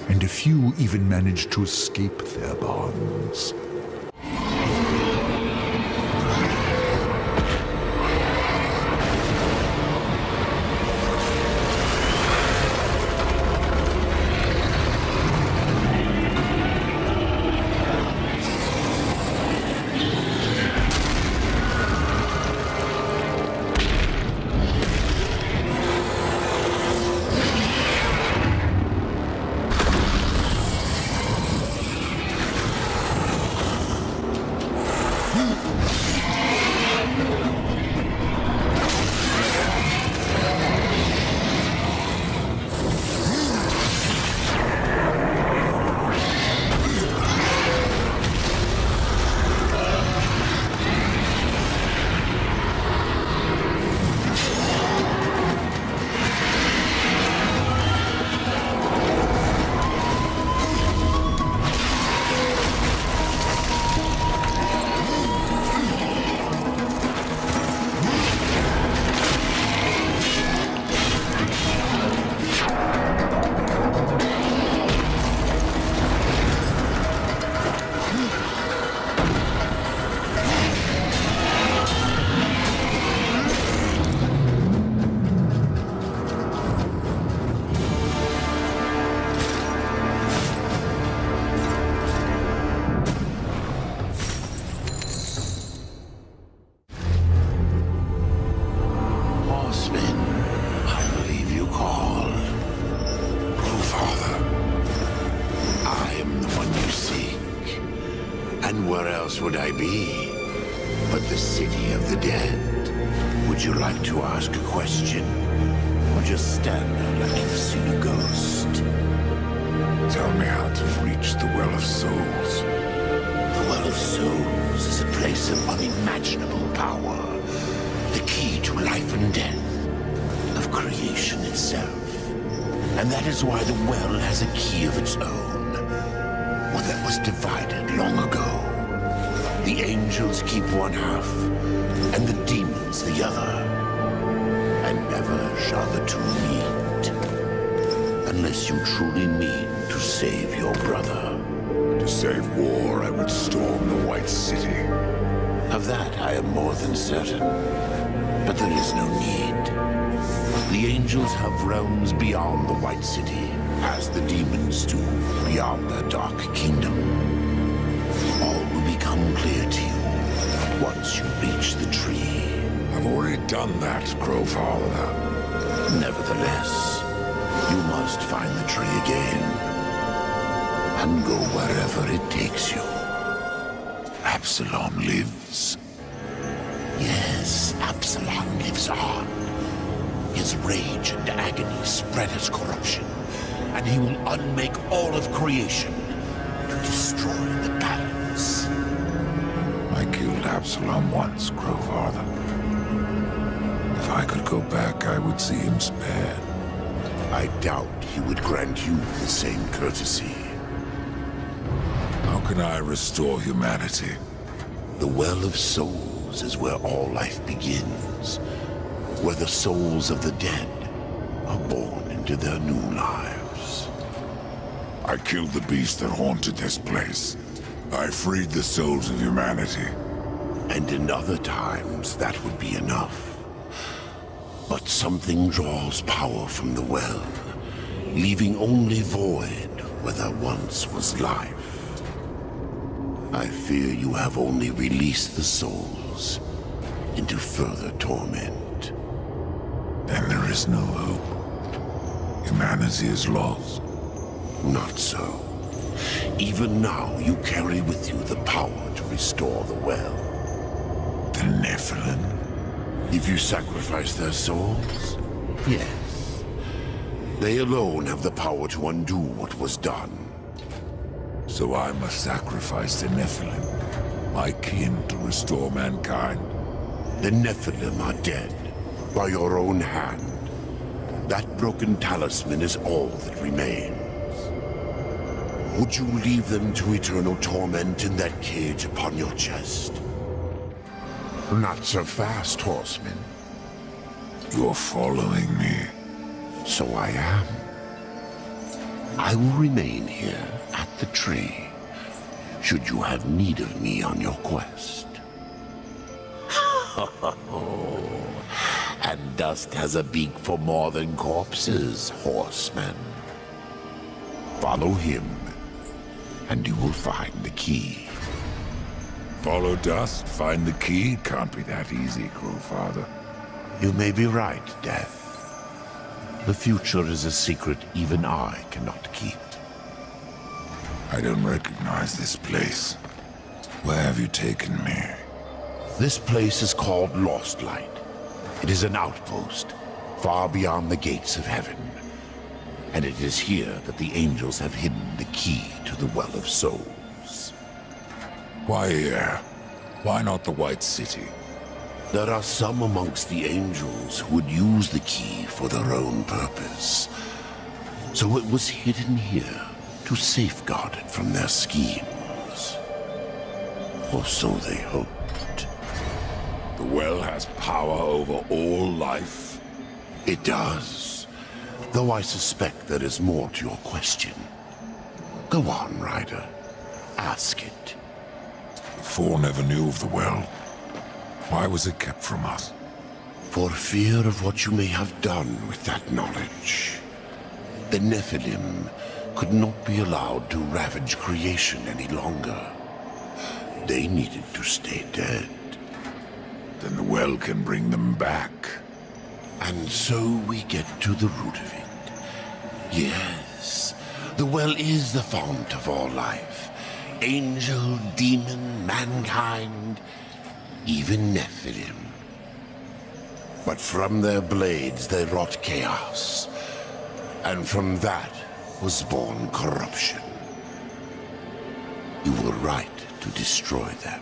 and a few even manage to escape their bonds.
else would I be but the city of the dead? Would you like to ask a question? Or just stand there like you've seen a ghost?
Tell me how to reach the Well of Souls.
The Well of Souls is a place of unimaginable power. The key to life and death, of creation itself. And that is why the well has a key of its own. One that was divided long ago. The angels keep one half, and the demons the other. And never shall the two meet. Unless you truly mean to save your brother.
To save war, I would storm the White City.
Of that I am more than certain. But there is no need. The angels have realms beyond the White City, as the demons do beyond their dark kingdom. All will become clear to you once you reach the tree.
I've already done that, Crowfather.
Nevertheless, you must find the tree again, and go wherever it takes you.
Absalom lives.
Yes, Absalom lives on. His rage and agony spread as corruption, and he will unmake all of creation to destroy the balance.
I killed Absalom once, Crowfather. If I could go back, I would see him spared.
I doubt he would grant you the same courtesy.
How can I restore humanity?
The Well of Souls is where all life begins. Where the souls of the dead are born into their new lives.
I killed the beast that haunted this place. I freed the souls of humanity.
And in other times, that would be enough. But something draws power from the well, leaving only void where there once was life. I fear you have only released the souls into further torment.
Then there is no hope. Humanity is lost.
Not so. Even now, you carry with you the power to restore the well.
The Nephilim?
If you sacrifice their souls, yes. They alone have the power to undo what was done.
So I must sacrifice the Nephilim, my kin, to restore mankind.
The Nephilim are dead, by your own hand. That broken talisman is all that remains. Would you leave them to eternal torment in that cage upon your chest? Not so fast, horseman.
You're following me.
So I am. I will remain here at the tree, should you have need of me on your quest. And dust has a beak for more than corpses, horseman. Follow him, and you will find the key.
Follow dust, find the key? Can't be that easy, Crowfather.
You may be right, Death. The future is a secret even I cannot keep.
I don't recognize this place. Where have you taken me?
This place is called Lost Light. It is an outpost, far beyond the gates of heaven. And it is here that the angels have hidden the key to the Well of Souls.
Why here? Why not the White City?
There are some amongst the angels who would use the key for their own purpose. So it was hidden here to safeguard it from their schemes. Or so they hoped.
The well has power over all life?
It does. Though I suspect there is more to your question. Go on, Ryder. Ask it.
The Four never knew of the well. Why was it kept from us?
For fear of what you may have done with that knowledge. The Nephilim could not be allowed to ravage creation any longer. They needed to stay dead.
Then the well can bring them back.
And so we get to the root of it. Yes, the well is the fount of all life. Angel, demon, mankind, even Nephilim. But from their blades they wrought chaos, and from that was born corruption. You were right to destroy them.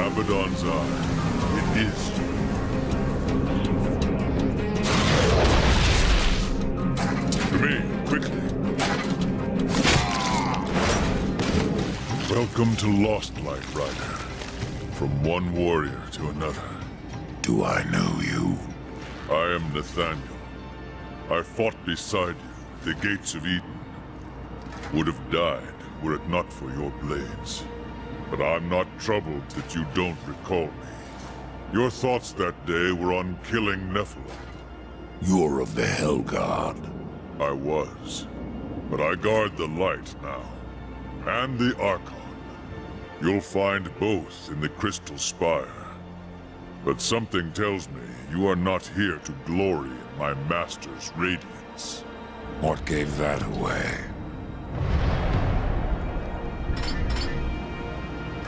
Abaddon's eye. It is. To me, quickly. Welcome to Lost Light, Rider. From one warrior to another.
Do I know you?
I am Nathaniel. I fought beside you, the gates of Eden. Would have died were it not for your blades. But I'm not troubled that you don't recall me. Your thoughts that day were on killing Nephilim.
You're of the Hellguard.
I was. But I guard the light now. And the Archon. You'll find both in the Crystal Spire. But something tells me you are not here to glory in my master's radiance.
What gave that away?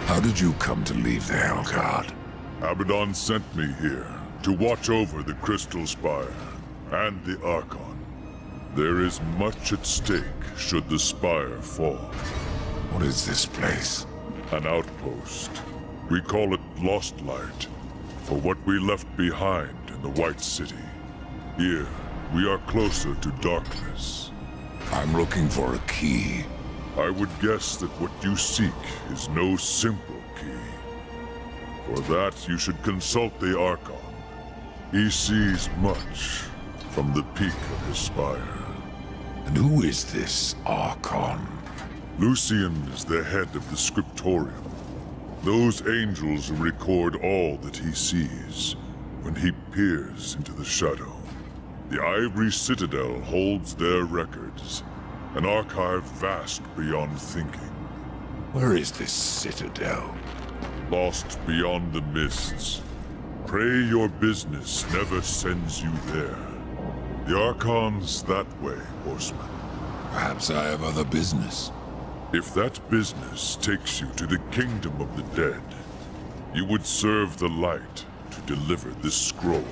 How did you come to leave the Hellguard?
Abaddon sent me here to watch over the Crystal Spire and the Archon. There is much at stake should the Spire fall.
What is this place?
An outpost. We call it Lost Light, for what we left behind in the White City. Here, we are closer to darkness.
I'm looking for a key.
I would guess that what you seek is no simple key. For that, you should consult the Archon. He sees much from the peak of his spire.
And who is this Archon?
Lucian is the head of the Scriptorium. Those angels who record all that he sees when he peers into the shadow. The Ivory Citadel holds their records. An archive vast beyond thinking.
Where is this citadel?
Lost beyond the mists. Pray your business never sends you there. The Archon's that way, Horseman.
Perhaps I have other business.
If that business takes you to the kingdom of the dead, you would serve the light to deliver this scroll.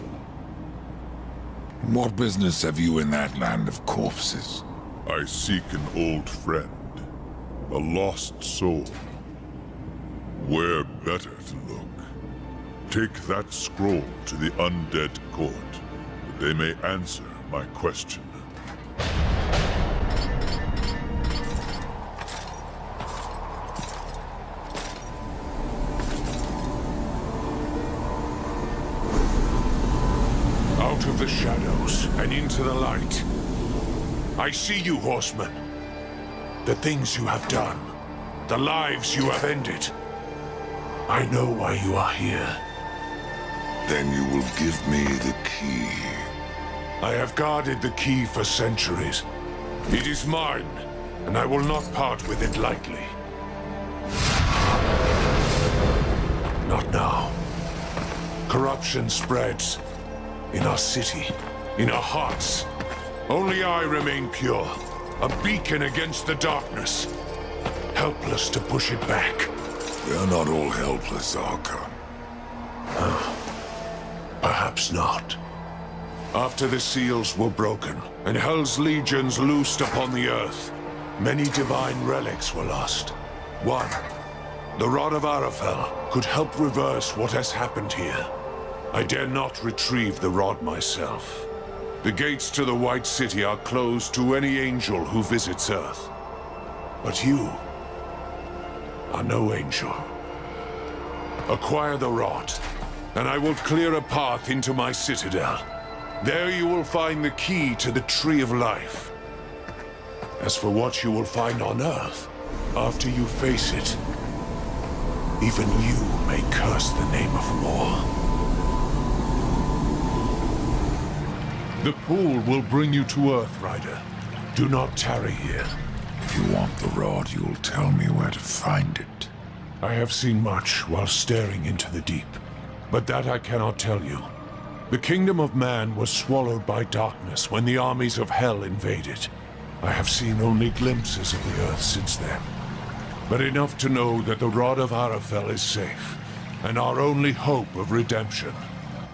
What business have you in that land of corpses?
I seek an old friend, a lost soul. Where better to look? Take that scroll to the undead court, that they may answer my question.
Out of the shadows and into the light. I see you, Horseman. The things you have done. The lives you have ended. I know why you are here.
Then you will give me the key.
I have guarded the key for centuries. It is mine, and I will not part with it lightly. Not now. Corruption spreads. In our city. In our hearts. Only I remain pure, a beacon against the darkness, helpless to push it back.
We are not all helpless, Archon.
Perhaps not. After the seals were broken, and Hell's legions loosed upon the earth, many divine relics were lost. One, the Rod of Arafel, could help reverse what has happened here. I dare not retrieve the rod myself. The gates to the White City are closed to any angel who visits Earth. But you are no angel. Acquire the rod, and I will clear a path into my citadel. There you will find the key to the Tree of Life. As for what you will find on Earth, after you face it, Even you may curse the name of war. The pool will bring you to Earth, Rider. Do not tarry here.
If you want the rod, you'll tell me where to find it.
I have seen much while staring into the deep, but that I cannot tell you. The kingdom of man was swallowed by darkness when the armies of hell invaded. I have seen only glimpses of the Earth since then, but enough to know that the rod of Arafel is safe, and our only hope of redemption.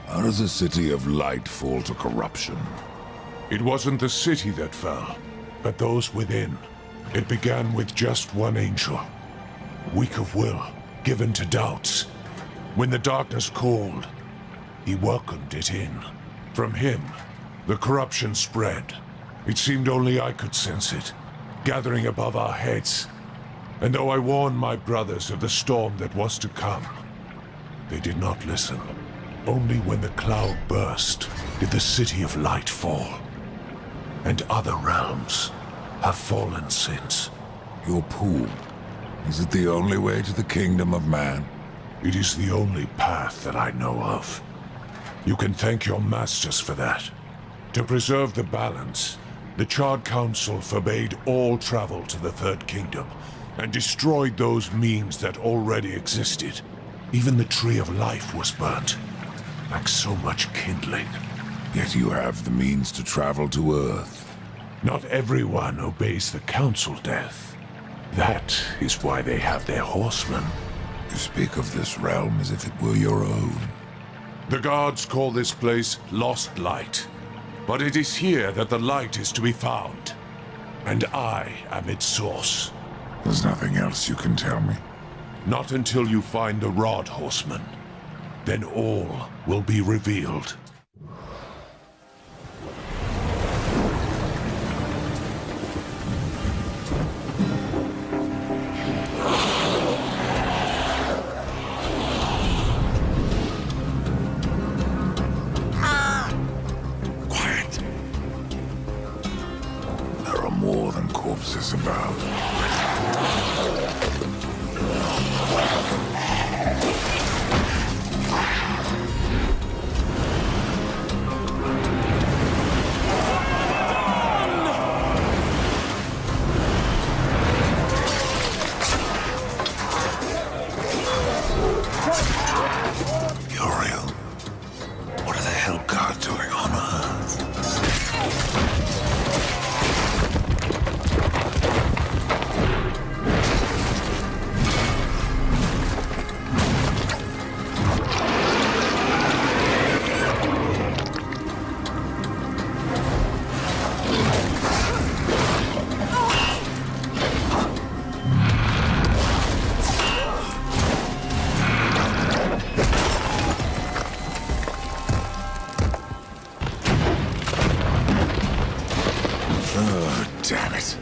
How does the city of light fall to corruption?
It wasn't the city that fell, but those within. It began with just one angel, weak of will, given to doubts. When the darkness called, he welcomed it in. From him, the corruption spread. It seemed only I could sense it, gathering above our heads. And though I warned my brothers of the storm that was to come, they did not listen. Only when the cloud burst did the city of light fall. And other realms have fallen since.
Your pool, is it the only way to the kingdom of man?
It is the only path that I know of. You can thank your masters for that. To preserve the balance, the Charred Council forbade all travel to the Third Kingdom, and destroyed those means that already existed. Even the Tree of Life was burnt, like so much kindling.
Yet you have the means to travel to Earth.
Not everyone obeys the Council, Death. That is why they have their horsemen.
You speak of this realm as if it were your own.
The gods call this place Lost Light, but it is here that the light is to be found, and I am its source.
There's nothing else you can tell me?
Not until you find the Rod, Horseman. Then all will be revealed.
Quiet. There are more than corpses about. What are the Hell God doing on Earth? Oh, damn it.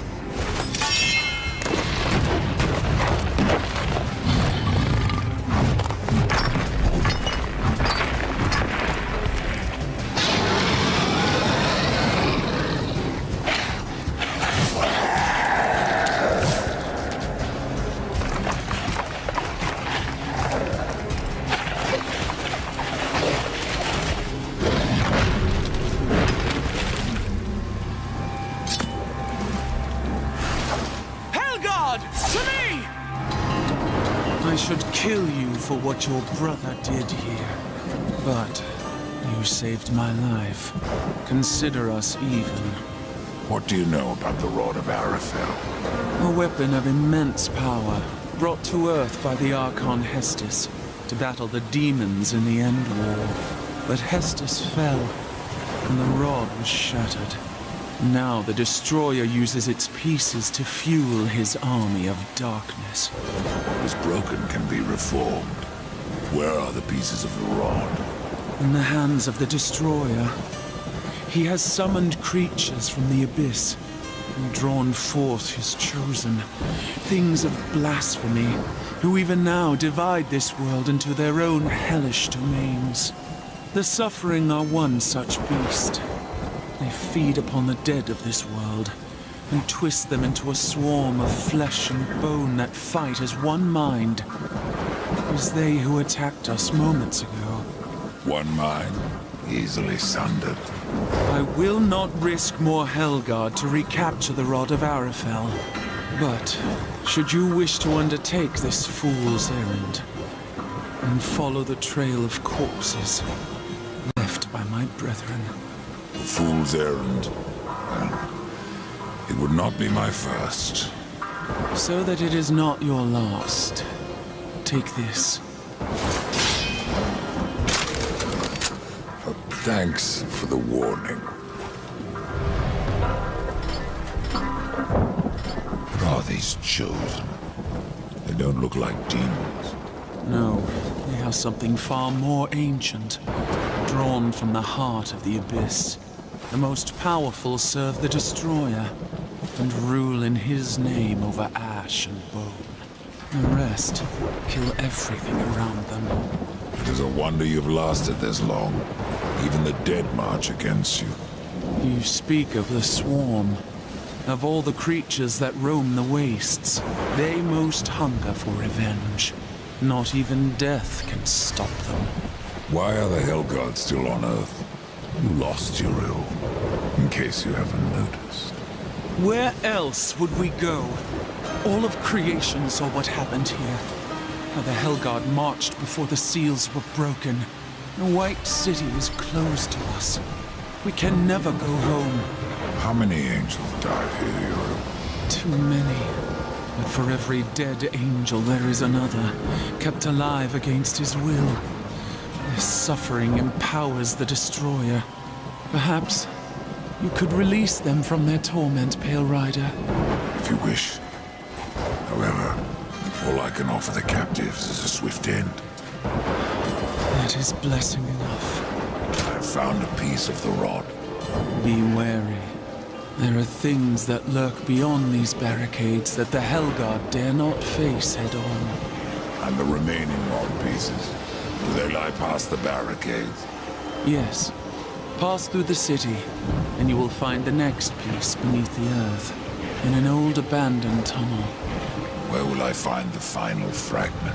I should kill you for what your brother did here. But you saved my life. Consider us even.
What do you know about the Rod of Arafel?
A weapon of immense power, brought to Earth by the Archon Hestus to battle the demons in the End War. But Hestus fell, and the rod was shattered. Now the Destroyer uses its pieces to fuel his army of darkness.
What is broken can be reformed. Where are the pieces of the rod?
In the hands of the Destroyer. He has summoned creatures from the abyss and drawn forth his chosen, things of blasphemy, who even now divide this world into their own hellish domains. The Suffering are one such beast. They feed upon the dead of this world and twist them into a swarm of flesh and bone that fight as one mind. is they who attacked us moments ago.
One mind, easily sundered.
I will not risk more Helgard to recapture the Rod of Arafel. But, should you wish to undertake this fool's errand, and follow the trail of corpses left by my brethren.
A fool's errand. Well, it would not be my first.
So that it is not your last, take this.
Thanks for the warning. What are these chosen? They don't look like demons.
No, they are something far more ancient, drawn from the heart of the Abyss. The most powerful serve the Destroyer, and rule in his name over ash and bone. The rest kill everything around them.
It is a wonder you've lasted this long. Even the dead march against you.
You speak of the Swarm. Of all the creatures that roam the wastes, they most hunger for revenge. Not even death can stop them.
Why are the Hellgods still on Earth? You lost your will, in case you haven't noticed.
Where else would we go? All of creation saw what happened here. How the Hellgard marched before the seals were broken. The White City is closed to us. We can never go home.
How many angels died here, Yoro?
Too many. But for every dead angel there is another, kept alive against his will. Their suffering empowers the Destroyer. Perhaps you could release them from their torment, Pale Rider.
If you wish. However, all I can offer the captives is a swift end.
That is blessing enough.
I have found a piece of the rod.
Be wary. There are things that lurk beyond these barricades that the Hellgard dare not face head-on.
And the remaining rod pieces, do they lie past the barricades?
Yes. Pass through the city, and you will find the next piece beneath the earth, in an old abandoned tunnel.
Where will I find the final fragment?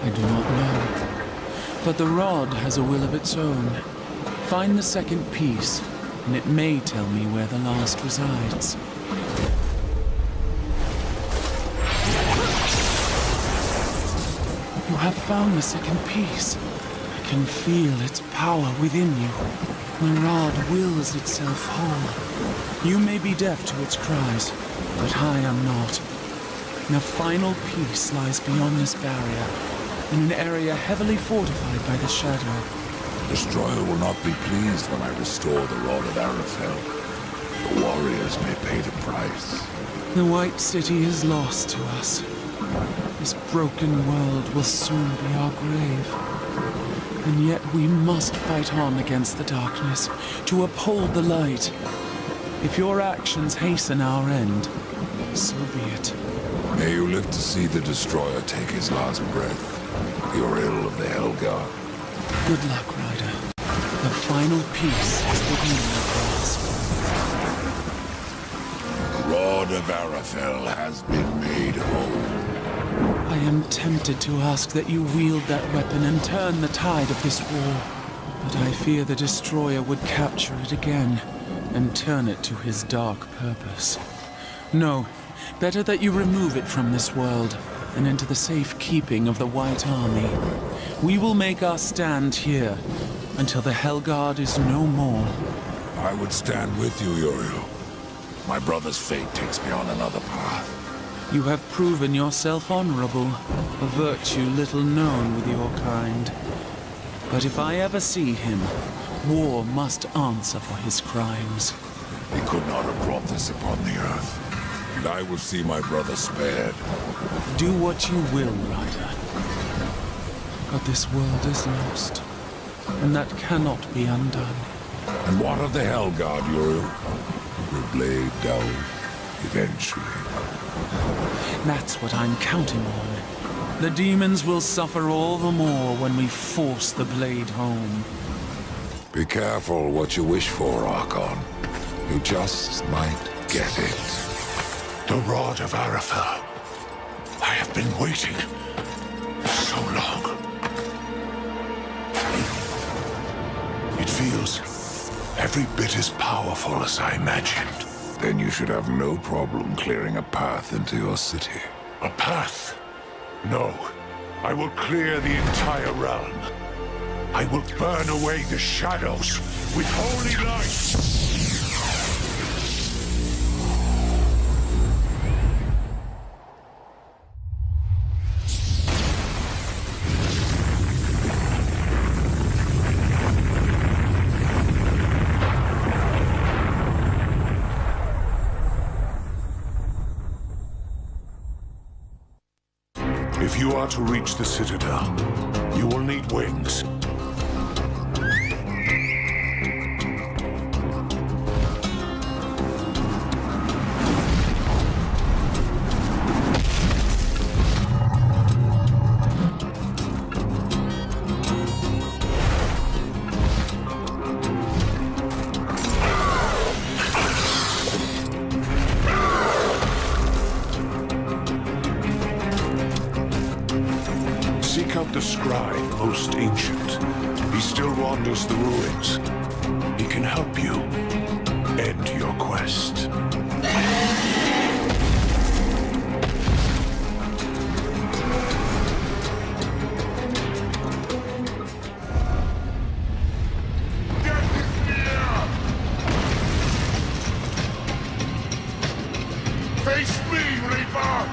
I do not know. But the rod has a will of its own. Find the second piece, and it may tell me where the last resides. You have found the second piece. I can feel its power within you. The rod wills itself whole. You may be deaf to its cries, but I am not. The final piece lies beyond this barrier, in an area heavily fortified by the Shadow.
The Destroyer will not be pleased when I restore the Rod of Arafel. The warriors may pay the price.
The White City is lost to us. This broken world will soon be our grave. And yet we must fight on against the darkness, to uphold the light. If your actions hasten our end, so be it.
May you live to see the Destroyer take his last breath. Your ill of the Hellgard.
Good luck, Ryder. The final piece is within your grasp.
The Rod of Arafel has been made whole.
I am tempted to ask that you wield that weapon and turn the tide of this war. But I fear the Destroyer would capture it again and turn it to his dark purpose. No, better that you remove it from this world and into the safe keeping of the White Army. We will make our stand here until the Hellgard is no more.
I would stand with you, Uriel. My brother's fate takes me on another path.
You have proven yourself honorable, a virtue little known with your kind. But if I ever see him, war must answer for his crimes.
He could not have brought this upon the earth. And I will see my brother spared.
Do what you will, Ryder. But this world is lost, and that cannot be undone.
And what of the Hellgard, Uriel? Will blade down eventually.
That's what I'm counting on. The demons will suffer all the more when we force the blade home.
Be careful what you wish for, Archon. You just might get it.
The Rod of Arafel. I have been waiting so so long. It feels every bit as powerful as I imagined.
Then you should have no problem clearing a path into your city.
A path? No. I will clear the entire realm. I will burn away the shadows with holy light. If you are to reach the Citadel, you will need wings. Seek out the scribe, most ancient. He still wanders the ruins. He can help you end your quest.
Face me, Reaper!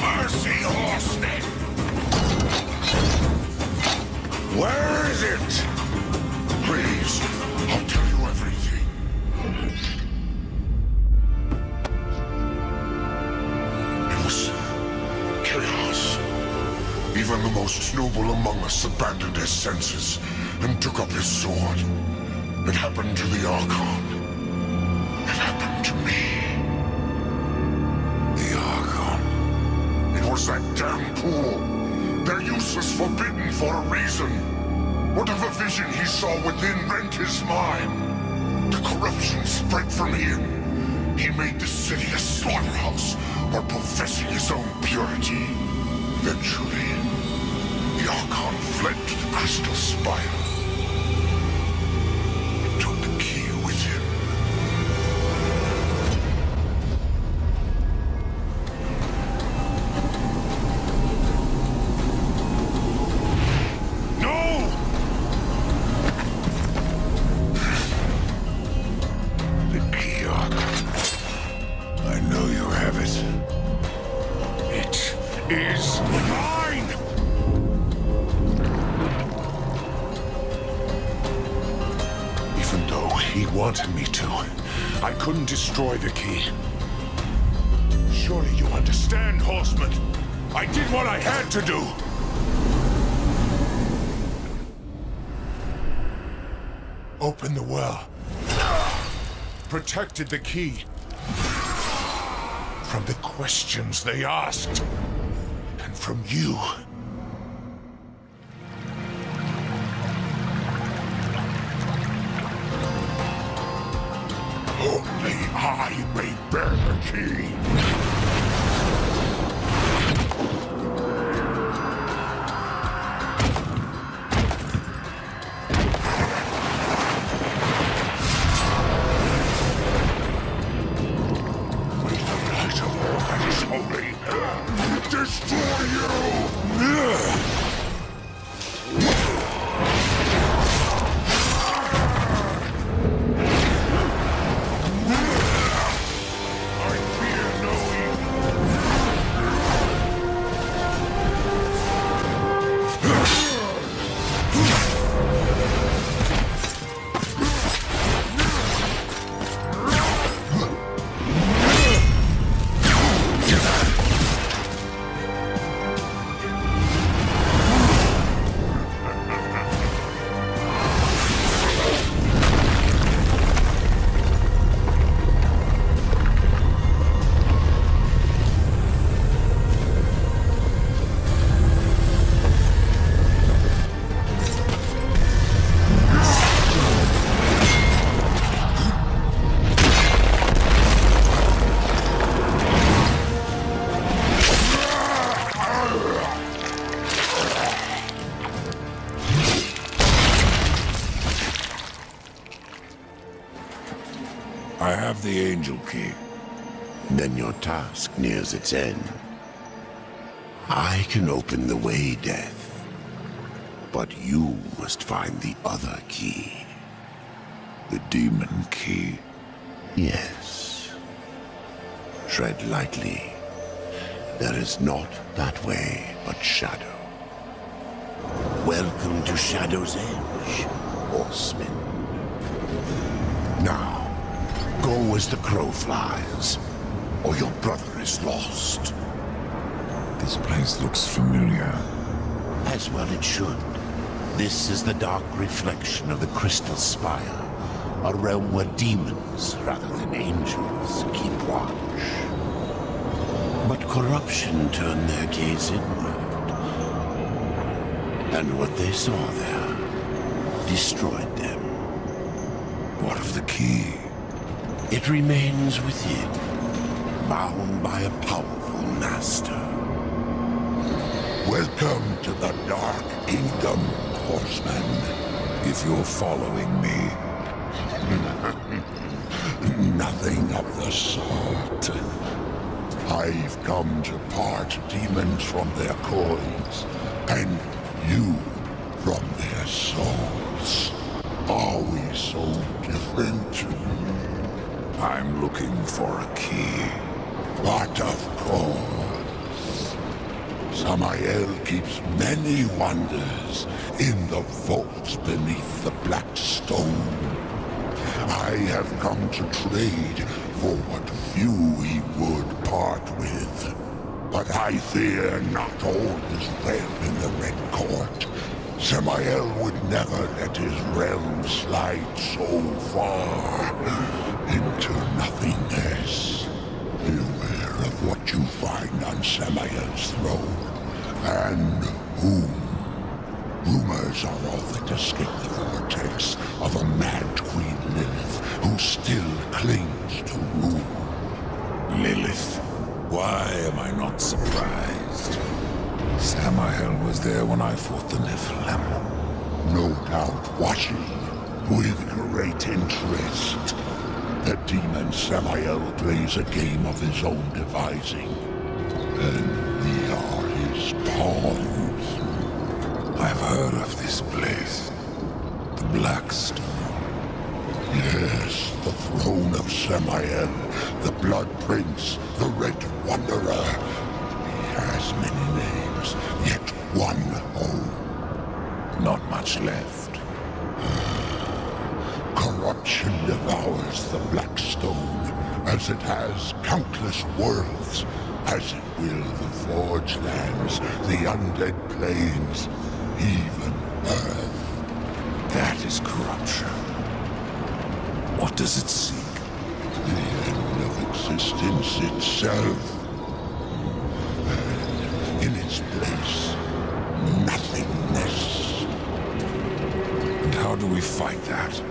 Mercy, horseman! Where is it? Please, I'll tell you everything. It was chaos. Even the most noble among us abandoned his senses and took up his sword. It happened to the Archon. It happened to me.
The Archon.
It was that damn pool. Their use was forbidden for a reason. Whatever vision he saw within rent his mind. The corruption spread from him. He made the city a slaughterhouse while professing his own purity. Eventually, the Archon fled to the Crystal Spire. He took the key with him.
I know you have it.
It is mine! Even though he wanted me to, I couldn't destroy the key. Surely you understand, Horseman. I did what I had to do. Opened the well. Protected the key. From the questions they asked. And from you. Only I may bear the key. Destroy you! I fear no evil.
I have the angel key.
Then your task nears its end. I can open the way, Death. But you must find the other key.
The demon key.
Yes. Tread lightly. There is not that way but shadow. Welcome to Shadow's Edge, horseman. Now, go as the crow flies, or your brother is lost.
This place looks familiar.
As well it should. This is the dark reflection of the Crystal Spire, a realm where demons, rather than angels, keep watch. But corruption turned their gaze inward. And what they saw there destroyed them.
What of the key?
It remains within, bound by a powerful master.
Welcome to the Dark Kingdom, horseman. If you're following me.
Nothing of the sort. I've come to part demons from their coils, and you from their souls. Are we so different?
I'm looking for a key.
But of course. Samael keeps many wonders in the vaults beneath the black stone. I have come to trade for what few he would part with. But I fear not all is well in the Red Court. Samael would never let his realm slide so far into nothingness. Beware of what you find on Samael's throne, and whom. Rumors are all that escape the vortex of a mad Queen Lilith who still clings to rule.
Lilith. Why am I not surprised? Samael was there when I fought the Nephilim.
No doubt watching with great interest. The demon Samael plays a game of his own devising, and we are his pawns.
I've heard of this place. The Black Stone.
Yes, the throne of Samael, the Blood Prince, the Red Wanderer. He has many names, yet one home.
Not much left.
Corruption devours the Black Stone, as it has countless worlds, as it will the Forge Lands, the Undead Plains, even Earth.
That is corruption. What does it seek?
The end of existence itself. And in its place, nothingness.
And how do we fight that?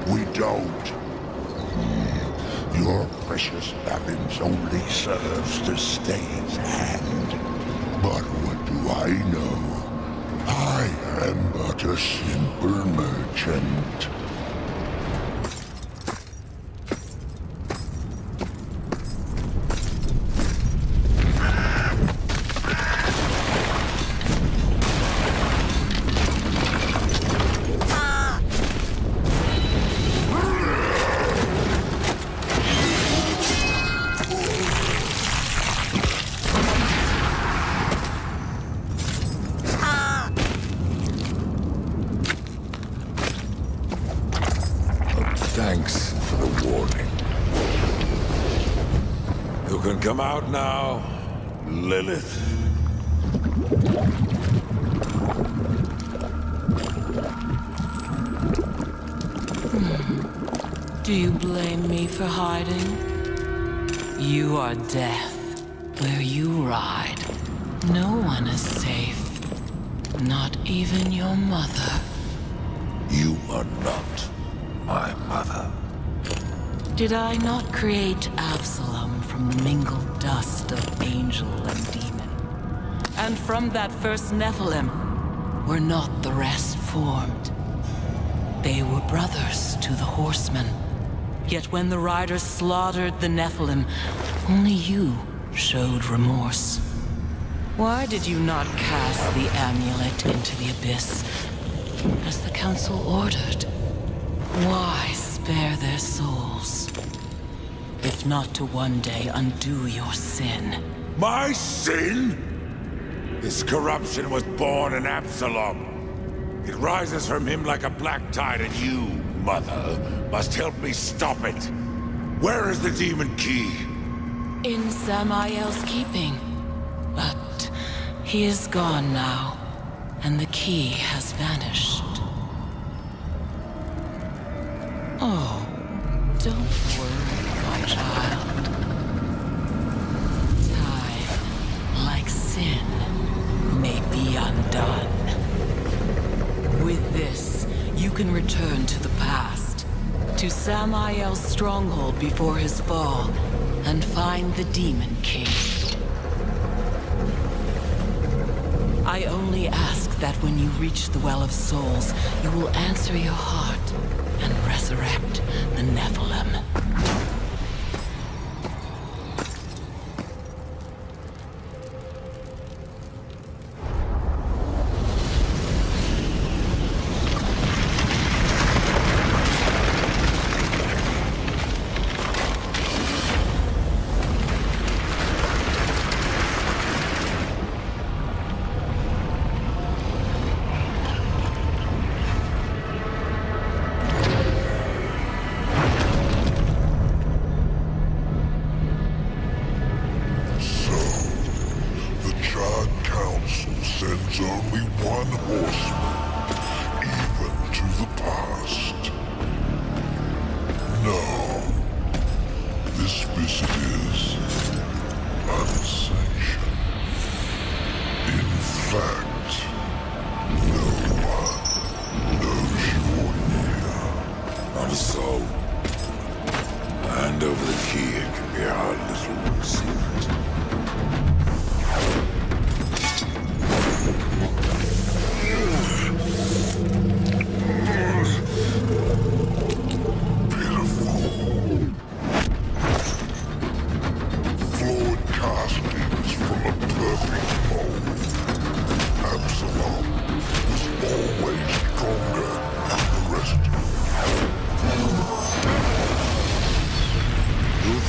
We don't. Your precious Babins only serves to stay its hand. But what do I know? I am but a simple merchant.
Thanks for the warning. You can come out now, Lilith.
Do you blame me for hiding? You are death. Where you ride, no one is safe. Not even your mother.
You are not my mother.
Did I not create Absalom from the mingled dust of angel and demon? And from that first Nephilim, were not the rest formed? They were brothers to the horsemen, Yet when the riders slaughtered the Nephilim, only you showed remorse. Why did you not cast the amulet into the abyss, as the Council ordered? Why spare their souls, if not to one day undo your sin?
My sin? This corruption was born in Absalom. It rises from him like a black tide, and you, Mother, must help me stop it. Where is the demon key?
In Samael's keeping. But he is gone now, and the key has vanished. Oh, don't worry, my child. Time, like sin, may be undone. With this, you can return to the past, to Samael's stronghold before his fall, and find the Demon King. I only ask that when you reach the Well of Souls, you will answer your heart and resurrect the Nephilim.
Sends only one horseman, even to the past. No, this visit is unsanctioned. In fact, no one knows you're near.
Not a soul. Hand over the key, it can be our little secret.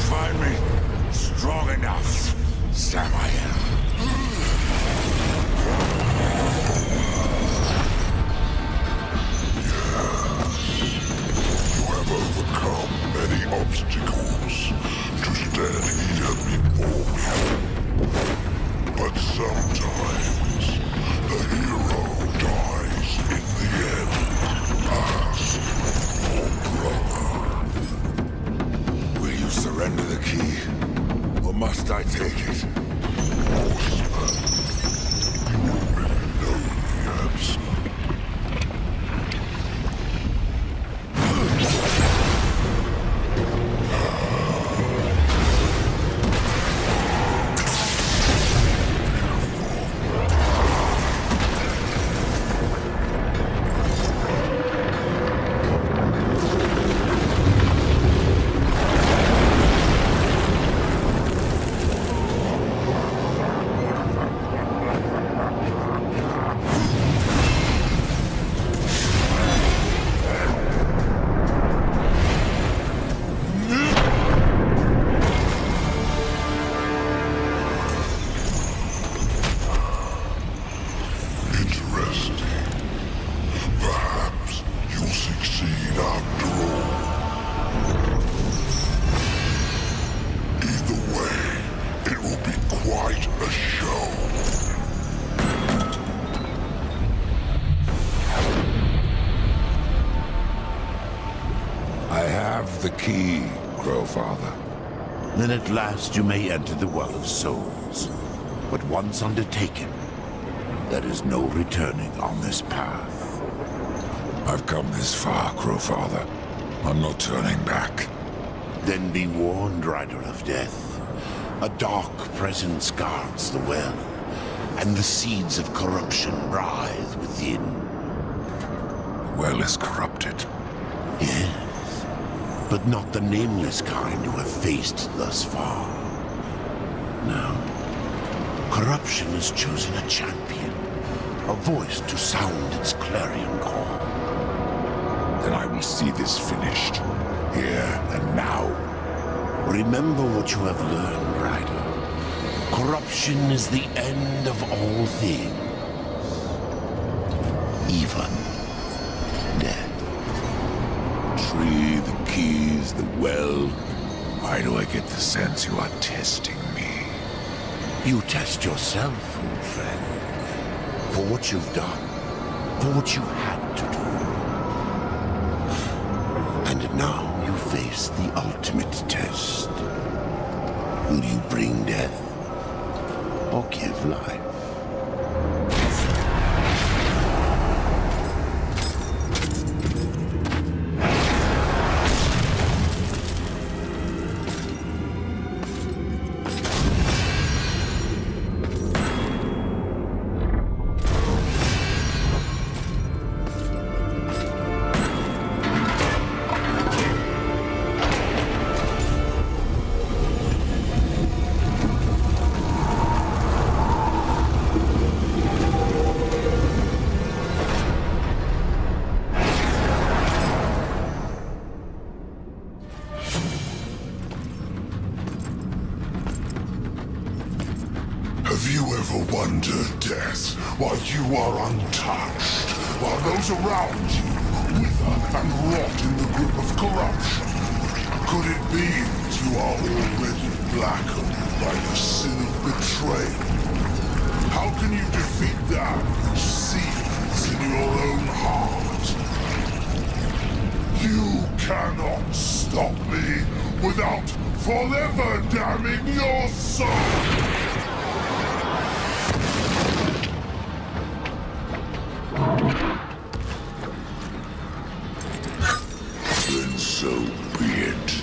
Find me strong enough, Samael.
You have overcome many obstacles to stand here before me. But sometimes the hero dies in the end. Ask your brother.
Surrender the key, or must I take it?
Horseman, you already know the answer.
The key, Crowfather.
Then at last you may enter the Well of Souls. But once undertaken, there is no returning on this path.
I've come this far, Crowfather. I'm not turning back.
Then be warned, Rider of Death. A dark presence guards the well, and the seeds of corruption writhe within.
The well is corrupted.
Yes. but not the nameless kind who have faced thus far. Now, corruption has chosen a champion, a voice to sound its clarion call.
Then I will see this finished, here and now.
Remember what you have learned, Rider. Corruption is the end of all things. Even death.
Tree, the keys, the well. Why do I get the sense you are testing me?
You test yourself, old friend. For what you've done. For what you had to do. And now you face the ultimate test. Will you bring death? Or give life?
Have you ever wondered, Death, why you are untouched, while those around you wither and rot in the grip of corruption? Could it be that you are already blackened by the sin of betrayal? How can you defeat that which seethes in your own heart? You cannot stop me without forever damning your soul!
Then so be it.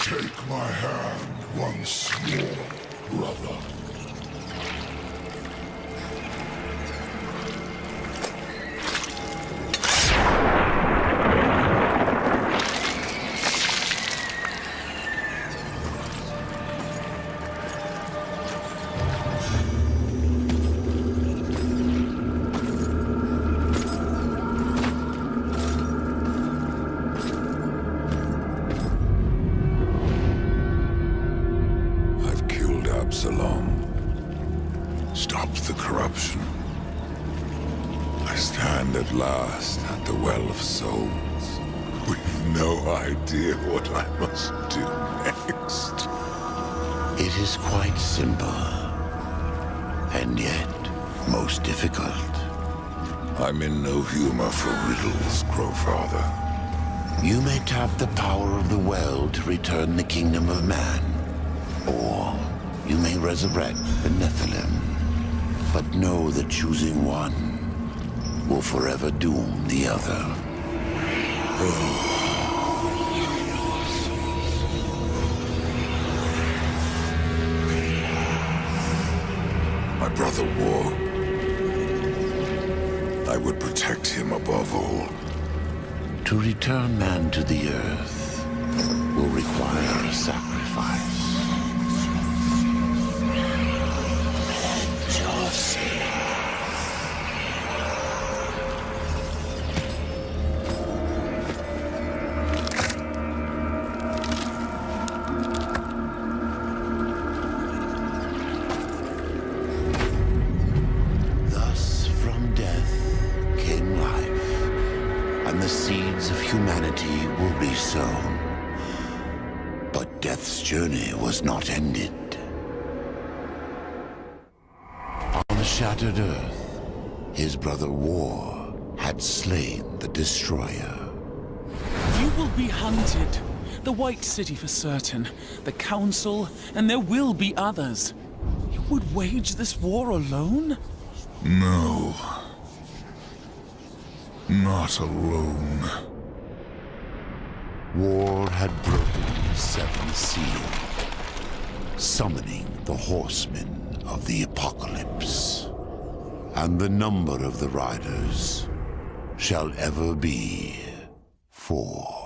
Take my hand once more, brother.
Stopped the corruption. I stand at last at the Well of Souls, with no idea what I must do next.
It is quite simple. And yet, most difficult.
I'm in no humor for riddles, Growfather.
You may tap the power of the well to return the kingdom of man. Or You may resurrect the Nephilim, but know that choosing one will forever doom the other.
My brother War. I would protect him above all.
To return man to the earth will require a sacrifice. Thus from death came life, and the seeds of humanity were resown. But death's journey was not ended. On the shattered earth, his brother War had slain the Destroyer.
You will be hunted. The White City for certain, the Council, and there will be others. You would wage this war alone?
No. Not alone.
War had broken the seventh seal, summoning the horsemen of the apocalypse. And the number of the riders shall ever be 4.